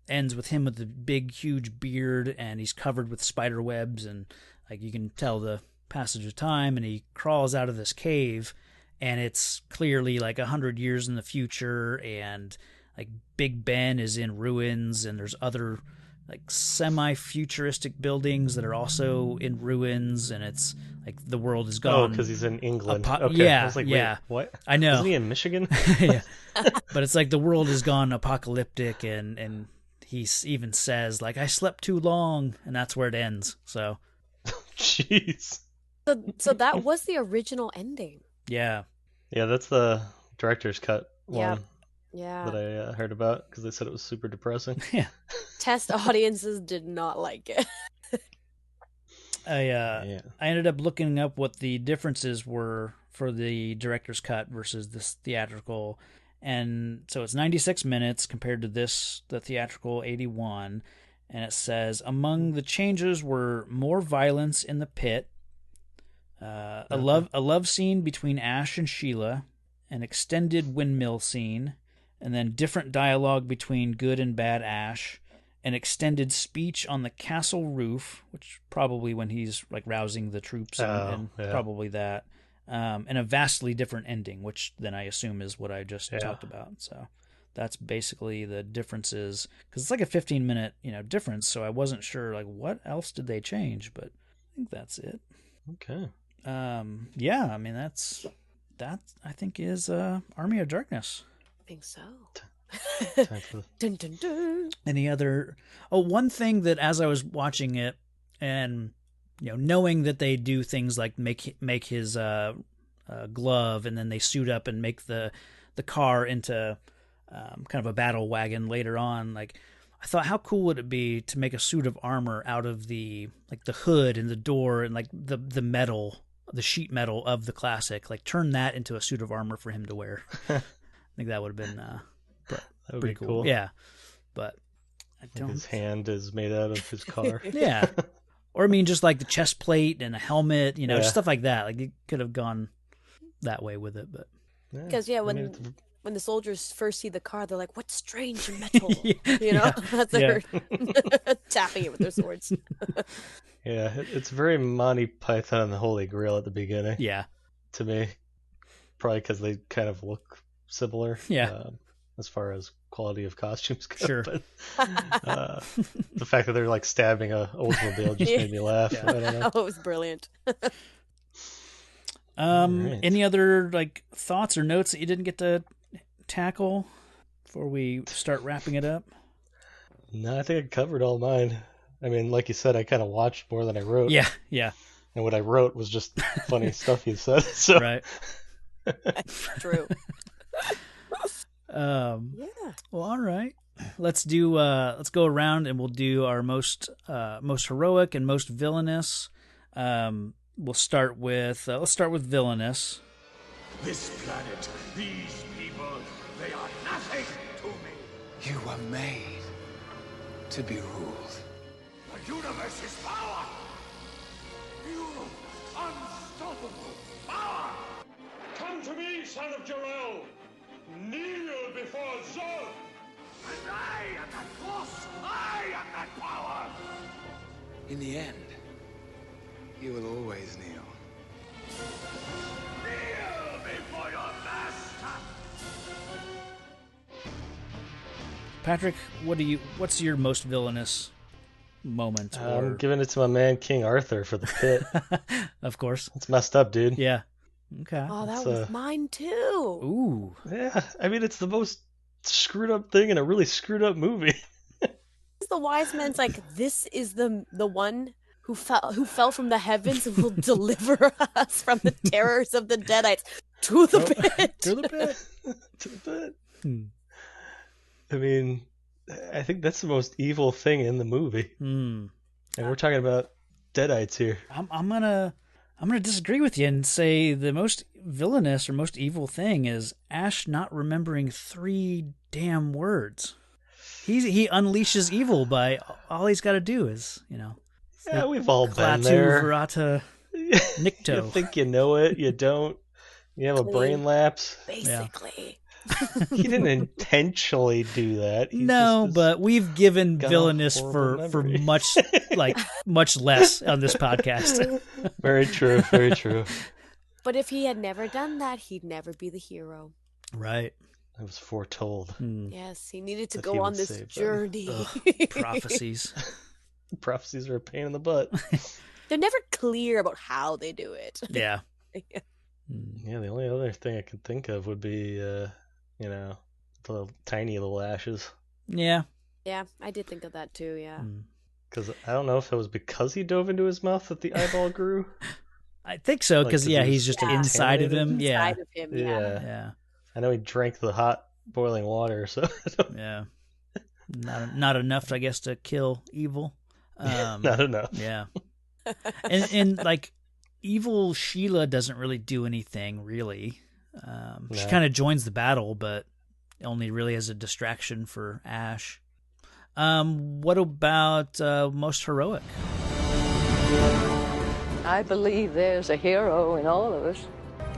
ends with him with the big, huge beard, and he's covered with spider webs, and like you can tell the passage of time, and he crawls out of this cave, and it's clearly like 100 years in the future, and like Big Ben is in ruins, and there's other like semi-futuristic buildings that are also in ruins, and it's like the world is gone. Oh, because he's in England. Okay. Yeah, I was like, yeah. Wait, what? I know. Isn't he in Michigan? Yeah. But it's like the world has gone apocalyptic, and he even says like, I slept too long, and that's where it ends. So, jeez. So that was the original ending. Yeah. Yeah, that's the director's cut one. Yeah. That I heard about because they said it was super depressing. Yeah. Test audiences did not like it. I ended up looking up what the differences were for the director's cut versus this theatrical, and so it's 96 minutes compared to the theatrical 81, and it says among the changes were more violence in the pit, a love scene between Ash and Sheila, an extended windmill scene, and then different dialogue between good and bad Ash, an extended speech on the castle roof, which probably when he's like rousing the troops and probably that. and a vastly different ending, which then I assume is what I just talked about. So that's basically the differences, because it's like a 15-minute difference. So I wasn't sure like what else did they change, but I think that's it. Okay. Yeah, I mean that I think is Army of Darkness. I think so. Dun, dun, dun. Any other? Oh, one thing that as I was watching it, and knowing that they do things like make his glove, and then they suit up and make the car into kind of a battle wagon later on. Like, I thought, how cool would it be to make a suit of armor out of the hood and the door and like the metal, the sheet metal of the classic, like turn that into a suit of armor for him to wear. I think that would have been that would pretty be cool. Yeah, but I don't. His hand is made out of his car. Yeah, or I mean, just like the chest plate and a helmet, stuff like that. Like you could have gone that way with it, but because when the soldiers first see the car, they're like, "What strange metal?" As they're tapping it with their swords. Yeah, it's very Monty Python and the Holy Grail at the beginning. Yeah, to me, probably because they kind of look similar. Yeah, as far as quality of costumes go. Sure. But the fact that they're like stabbing a Oldsmobile just made me laugh. Yeah. I don't know. Oh, it was brilliant. Right. Any other like thoughts or notes that you didn't get to tackle before we start wrapping it up? No, I think I covered all mine. I mean, like you said, I kind of watched more than I wrote. Yeah. And what I wrote was just funny stuff you said. So. Right. True. Yeah. Well, all right. Let's go around and we'll do our most heroic and most villainous. We'll start with villainous. This planet, these people, they are nothing to me. You were made to be ruled. The universe's power. You unstoppable power. Come to me, son of Jor-El. Kneel before Zod. And I am that force. I am that power. In the end, you will always kneel. Kneel before your master. Patrick, what's your most villainous moment? I'm giving it to my man King Arthur for the pit. Of course. It's messed up, dude. Yeah. Okay. Oh, that was mine too. Ooh. Yeah, I mean, it's the most screwed up thing in a really screwed up movie. The wise man's like, this is the one who fell from the heavens and will deliver us from the terrors of the Deadites to the pit. To the pit. To the pit. I mean, I think that's the most evil thing in the movie. And we're talking about Deadites here. I'm gonna disagree with you and say the most villainous or most evil thing is Ash not remembering 3 damn words. He unleashes evil by all he's got to do is Yeah, we've all been there. Verata, Nikto. You think you know it, you don't. You have a brain lapse. Basically. He didn't intentionally do that. But we've given villainous for much less on this podcast. Very true, very true. But if he had never done that, he'd never be the hero. Right. It was foretold. Yes, he needed to go on this journey. Prophecies. Prophecies are a pain in the butt. They're never clear about how they do it. Yeah. Yeah, the only other thing I can think of would be, the tiny little ashes. Yeah. Yeah, I did think of that too, yeah. Because I don't know if it was because he dove into his mouth that the eyeball grew. I think so, because he's just inside of him. Inside of him, Yeah. I know he drank the hot boiling water, so yeah, not enough, I guess, to kill evil. Not enough. Yeah, and like evil Sheila doesn't really do anything really. She kind of joins the battle, but only really as a distraction for Ash. What about most heroic? I believe there's a hero in all of us.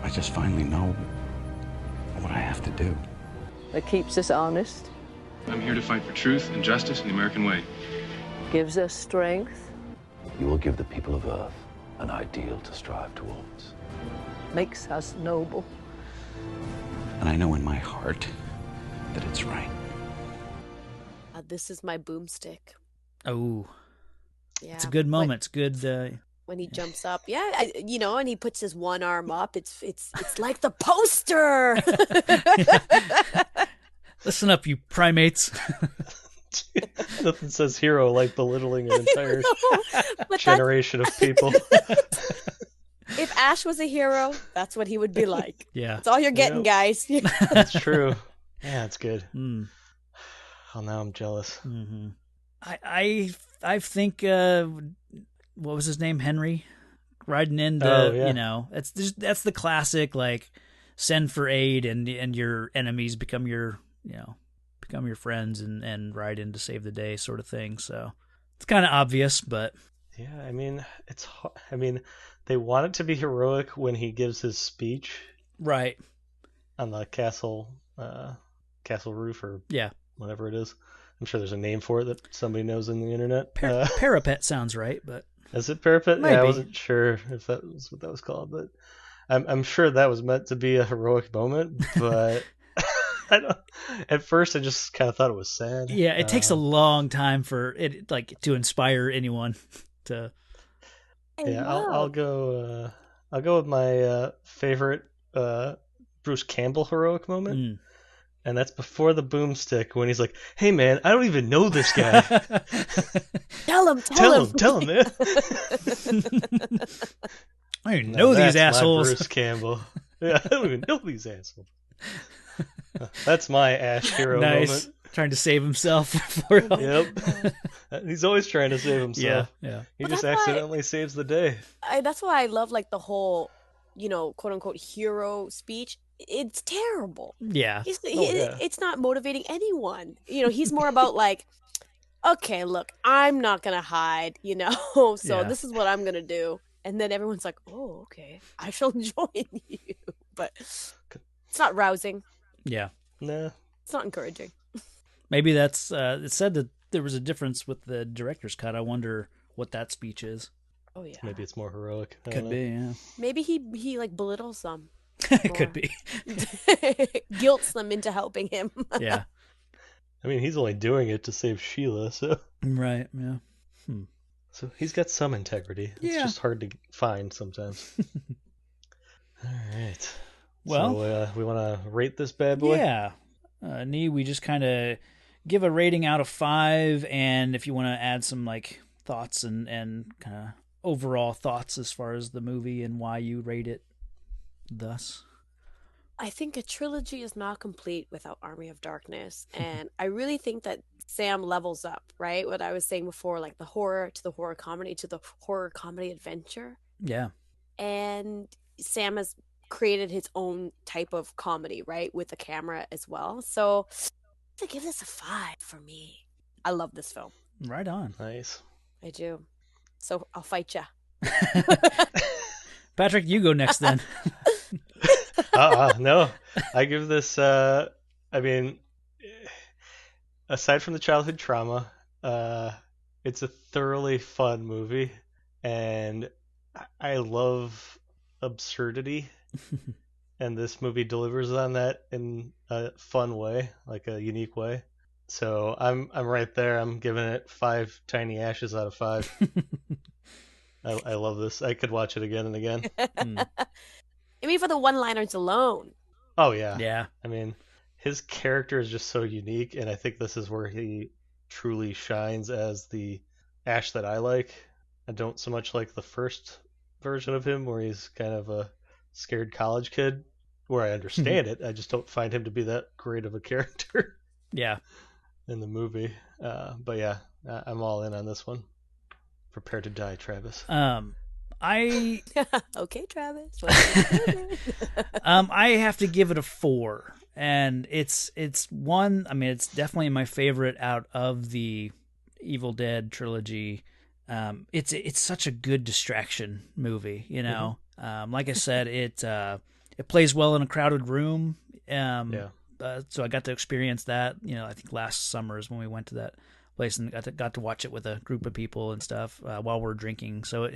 I just finally know what I have to do. That keeps us honest. I'm here to fight for truth and justice in the American way. Gives us strength. You will give the people of Earth an ideal to strive towards. makes us noble. And I know in my heart that it's right. This is my boomstick. Oh, Yeah, it's a good moment. It's good. When he jumps up, and he puts his one arm up. It's like the poster. Listen up, you primates. Nothing says hero like belittling an entire generation of people. If Ash was a hero, that's what he would be like. Yeah. That's all you're getting, guys. That's true. Yeah, it's good. Mm. Oh, now I'm jealous. Mm-hmm. I think what was his name? Henry riding into that's the classic, like, send for aid and your enemies become your friends and ride in to save the day sort of thing. So it's kind of obvious, but yeah, they want it to be heroic when he gives his speech, right, on the castle roof, or whatever it is. I'm sure there's a name for it that somebody knows in the internet. Parapet sounds right, but is it parapet? Maybe. Yeah, I wasn't sure if that was what that was called, but I'm sure that was meant to be a heroic moment, but at first I just kind of thought it was sad. Yeah, it takes a long time for it, like, to inspire anyone to. Yeah, I'll go with my favorite Bruce Campbell heroic moment. And that's before the boomstick, when he's like, "Hey man, I don't even know this guy." Tell him, man. I don't know these assholes. Bruce Campbell. Yeah, I don't even know these assholes. That's my Ash hero moment. Trying to save himself. Yep. He's always trying to save himself. Yeah. He just accidentally saves the day. That's why I love, like, the whole, quote unquote hero speech. It's terrible. Yeah. It's not motivating anyone. He's more about, like, okay, look, I'm not gonna hide. So this is what I'm gonna do. And then everyone's like, oh, okay, I shall join you. But it's not rousing. Yeah. Nah. It's not encouraging. Maybe that's, it said that there was a difference with the director's cut. I wonder what that speech is. Oh, yeah. Maybe it's more heroic. Could be, yeah. Maybe he like belittles them. It could be. Guilts them into helping him. Yeah. I mean, he's only doing it to save Sheila, so. Right, yeah. So he's got some integrity. It's just hard to find sometimes. All right. Well, so, we want to rate this bad boy? Yeah. Nhi, we just kind of give a rating out of 5, and if you want to add some, like, thoughts and kind of overall thoughts as far as the movie and why you rate it thus. I think a trilogy is not complete without Army of Darkness, and I really think that Sam levels up, right? What I was saying before, like the horror to the horror comedy to the horror comedy adventure. Yeah. And Sam has created his own type of comedy, right? With the camera as well. So to give this a 5 for me. I love this film. Right on. Nice. I do. So I'll fight ya. Patrick, you go next then. No. I give this, aside from the childhood trauma, it's a thoroughly fun movie, and I love absurdity, and this movie delivers on that in a fun way, like a unique way. So I'm right there. I'm giving it 5 tiny ashes out of 5. I love this. I could watch it again and again. I mean, for the one-liners alone. Oh, yeah. Yeah. I mean, his character is just so unique, and I think this is where he truly shines as the Ash that I like. I don't so much like the first version of him, where he's kind of a scared college kid, where I understand it. I just don't find him to be that great of a character. Yeah. In the movie. But yeah, I'm all in on this one. Prepare to die, Travis. Okay, Travis. I have to give it a 4, and it's one. I mean, it's definitely my favorite out of the Evil Dead trilogy. It's such a good distraction movie, Like I said, it plays well in a crowded room. So I got to experience that. I think last summer is when we went to that place and got to watch it with a group of people and stuff while we're drinking. So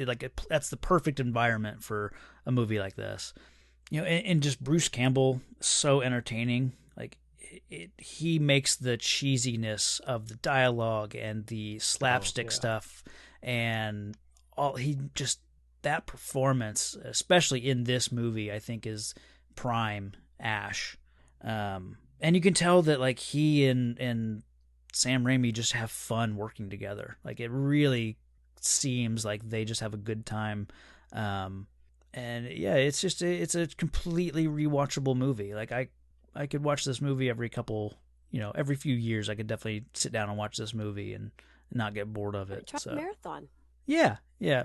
that's the perfect environment for a movie like this. and just Bruce Campbell, so entertaining. Like he makes the cheesiness of the dialogue and the slapstick stuff, and that performance, especially in this movie, I think is prime Ash. And you can tell that like he and Sam Raimi just have fun working together. Like it really seems like they just have a good time. And yeah, it's a completely rewatchable movie. Like I could watch this movie every few years. I could definitely sit down and watch this movie and not get bored of it. Try a marathon. Yeah.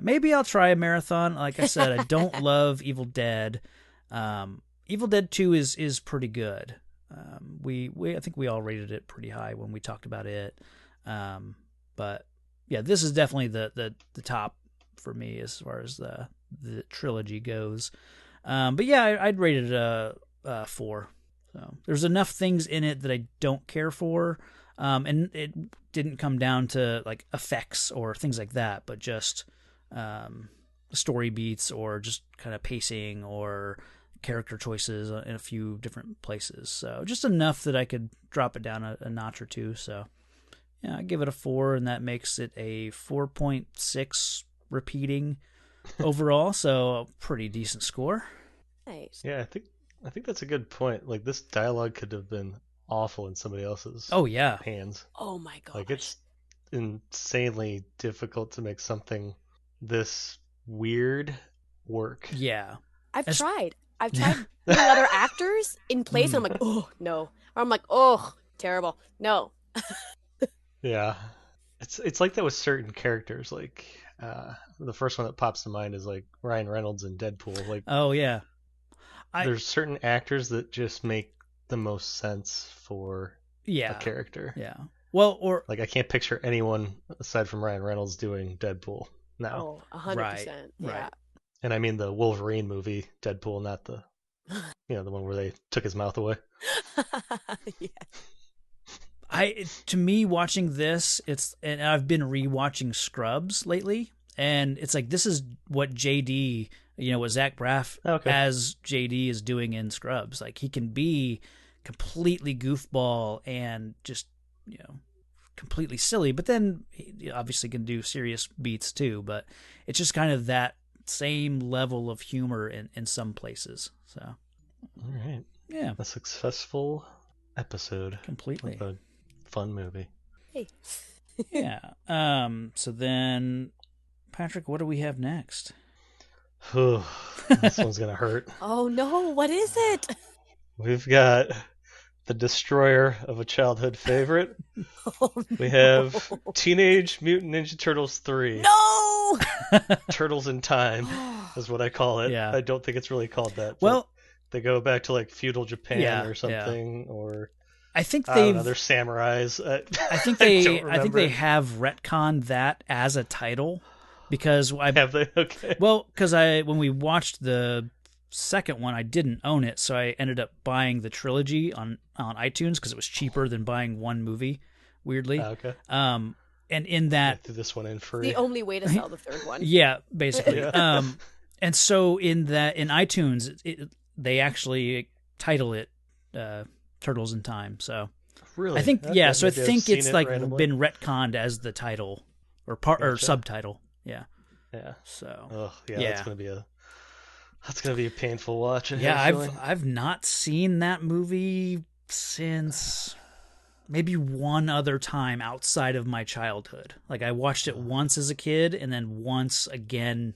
Maybe I'll try a marathon. Like I said, I don't love Evil Dead. Evil Dead 2 is pretty good. I think we all rated it pretty high when we talked about it. But yeah, this is definitely the top for me as far as the trilogy goes. But yeah, I'd rate it a 4. So there's enough things in it that I don't care for. And it didn't come down to like effects or things like that, but just story beats or just kind of pacing or character choices in a few different places. So just enough that I could drop it down a notch or two. So yeah, I give it a 4, and that makes it a 4.6 repeating overall. So a pretty decent score. Nice. Yeah, I think that's a good point. Like this dialogue could have been awful in somebody else's hands. Oh my god. Like it's insanely difficult to make something this weird work. Yeah. I've tried putting other actors in place, and I'm like, oh no. Or I'm like, oh, terrible. No. Yeah. It's like that with certain characters. Like the first one that pops to mind is like Ryan Reynolds in Deadpool. Like, oh yeah. There's certain actors that just make the most sense for a character. Yeah. Well, or like I can't picture anyone aside from Ryan Reynolds doing Deadpool now. Oh, 100%. Yeah. Right. And I mean the Wolverine movie, Deadpool, not the the one where they took his mouth away. Yeah. To me, watching this, and I've been rewatching Scrubs lately, and it's like this is what JD, what Zach Braff as JD is doing in Scrubs. Like he can be completely goofball and just completely silly, but then he obviously can do serious beats too. But it's just kind of that same level of humor in some places. So, all right, yeah, a successful episode, completely of a fun movie. Hey, yeah. So then, Patrick, what do we have next? This one's gonna hurt. Oh no, what is it? We've got the destroyer of a childhood favorite. Oh, no. We have Teenage Mutant Ninja Turtles 3. No! Turtles in Time is what I call it. Yeah. I don't think it's really called that. Well, they go back to like feudal Japan or something, or I think they're samurais. I think they have retconned that as a title because have they? Okay. Well, because when we watched the second one, I didn't own it, so I ended up buying the trilogy on iTunes because it was cheaper than buying one movie. Weirdly, okay. And in that, threw this one in free. The only way to sell the third one. Yeah, basically. Yeah. And so in iTunes, they actually title it Turtles in Time. So really, I think So I think it's like randomly. been retconned as the title or subtitle. Yeah. Yeah. So. That's gonna be a painful watch. I've not seen that movie since maybe one other time outside of my childhood. Like I watched it once as a kid and then once again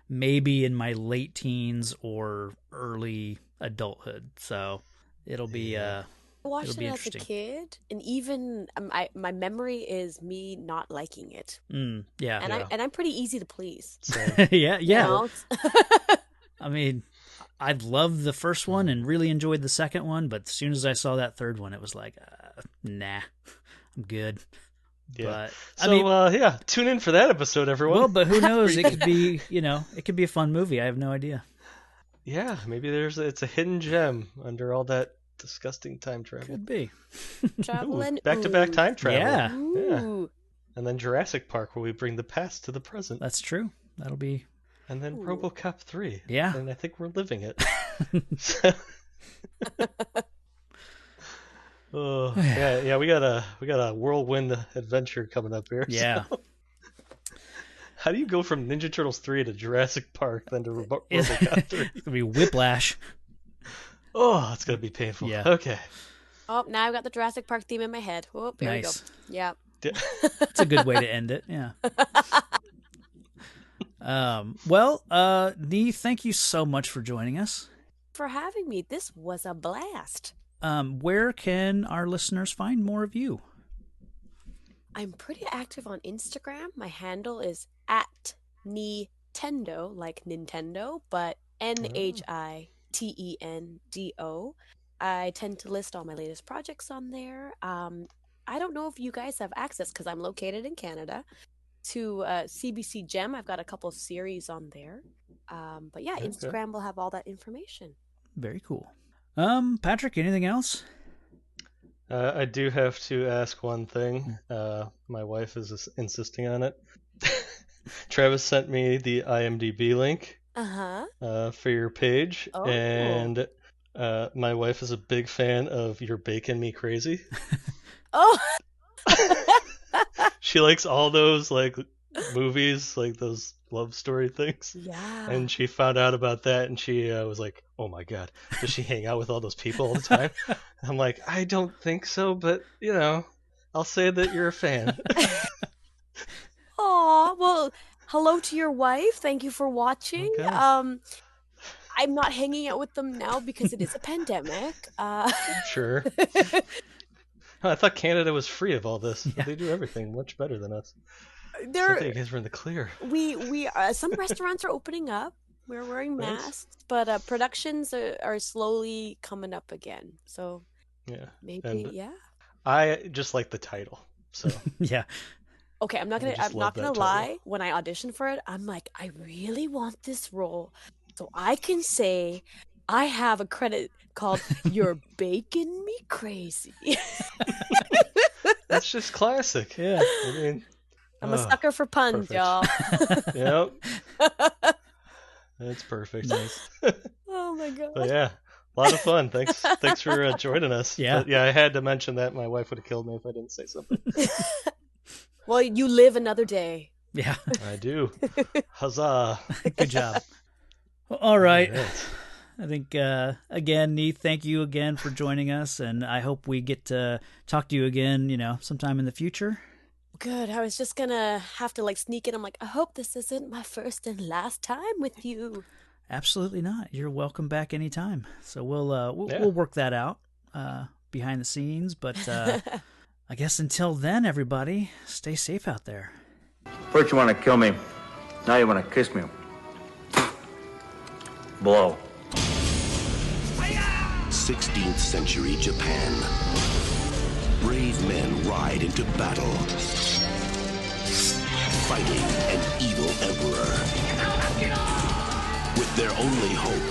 maybe in my late teens or early adulthood. So it'll be I watched it as a interesting. kid, and even my memory is me not liking it. Yeah. And I'm pretty easy to please. Yeah. I mean, I loved the first one and really enjoyed the second one, but as soon as I saw that third one, it was like, nah, I'm good. Yeah. But, tune in for that episode, everyone. Well, but who knows? It could be, it could be a fun movie. I have no idea. Yeah, maybe it's a hidden gem under all that disgusting time travel. Could be. Traveling. Back-to-back time travel. Yeah. Ooh. And then Jurassic Park, where we bring the past to the present. That's true. That'll be And then RoboCop 3. Yeah. And I think we're living it. Oh, yeah, we got a whirlwind adventure coming up here. Yeah. So. How do you go from Ninja Turtles 3 to Jurassic Park, then to RoboCop 3? It's gonna be whiplash. Oh, it's gonna be painful. Yeah. Okay. Oh, now I've got the Jurassic Park theme in my head. Oh, there Nice. we go. Yeah. It's a good way to end it. Yeah. Well, Nhi, thank you so much for joining us. For having me. This was a blast. Where can our listeners find more of you? I'm pretty active on Instagram. My handle is at Nintendo, like Nintendo, but NHITENDO. I tend to list all my latest projects on there. I don't know if you guys have access, because I'm located in Canada, to CBC Gem. I've got a couple of series on there. But yeah, Okay. Instagram will have all that information. Very cool. Patrick, anything else? I do have to ask one thing. My wife is insisting on it. Travis sent me the IMDb link for your page, and my wife is a big fan of You're Baking Me Crazy. Oh! She likes all those like movies, like those love story things. Yeah. And she found out about that, and she was like, "Oh my god, does she hang out with all those people all the time?" I'm like, I don't think so, but I'll say that you're a fan. Aw, well, hello to your wife. Thank you for watching. Okay. I'm not hanging out with them now because it is a pandemic. Sure. I thought Canada was free of all this. Yeah. They do everything much better than us. I thought you guys were in the clear. We some restaurants are opening up. We're wearing masks, but productions are slowly coming up again. So maybe I just like the title. So yeah. Okay, I'm not gonna lie. When I auditioned for it, I'm like, I really want this role, so I can say I have a credit called "You're Baking Me Crazy." That's just classic. Yeah. I mean, I'm a sucker for puns, perfect. y'all. Yep. That's perfect. Nice. Oh my god. But yeah, a lot of fun. Thanks for joining us. Yeah. But yeah, I had to mention that. My wife would have killed me if I didn't say something. Well, you live another day. Yeah. I do. Huzzah. Good job. Well, all right. I think, again, Nhi, thank you again for joining us, and I hope we get to talk to you again, sometime in the future. Good. I was just gonna have to sneak in. I'm like, I hope this isn't my first and last time with you. Absolutely not. You're welcome back anytime. So we'll work that out behind the scenes, but I guess until then, everybody, stay safe out there. First you want to kill me, now you want to kiss me. Blow. 16th century Japan. Brave men ride into battle, fighting an evil emperor. With their only hope,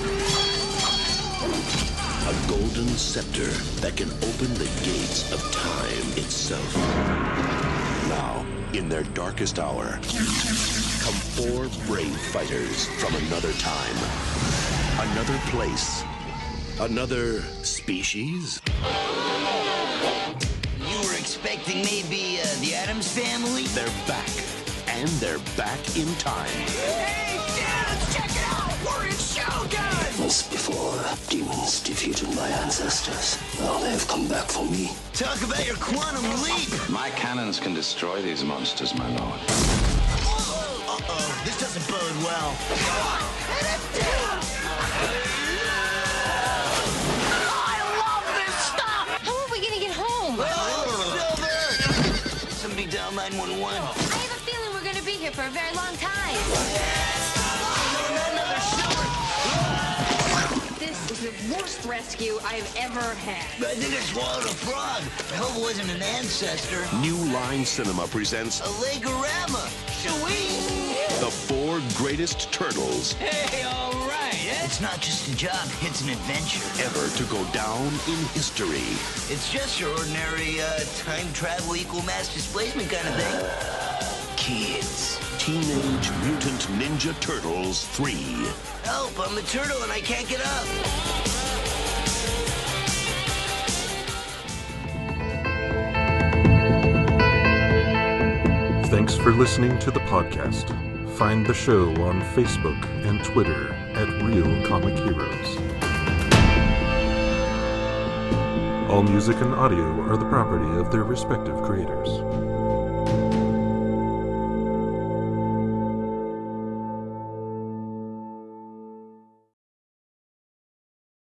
a golden scepter that can open the gates of time itself. Now, in their darkest hour, come 4 brave fighters from another time, another place, another species. You were expecting maybe the Addams Family? They're back, and they're back in time. Hey, dudes, check it out! We're in Shogun! Once before, demons defeated my ancestors. Now they have come back for me. Talk about your quantum leap! My cannons can destroy these monsters, my lord. Uh-oh, this doesn't bode well. I love this stuff! How are we gonna get home? Silver! Somebody dial 911. I have a feeling we're gonna be here for a very long time. This is the worst rescue I've ever had. I think I swallowed a frog. I hope it wasn't an ancestor. New Line Cinema presents A Legorama. Sweet! The 4 greatest turtles Hey, all right. It's not just a job, it's an adventure. ever to go down in history. It's just your ordinary time travel equal mass displacement kind of thing. Kids, Teenage Mutant Ninja Turtles 3. Help, I'm a turtle and I can't get up. Thanks for listening to the podcast. Find the show on Facebook and Twitter at Real Comic Heroes. All music and audio are the property of their respective creators.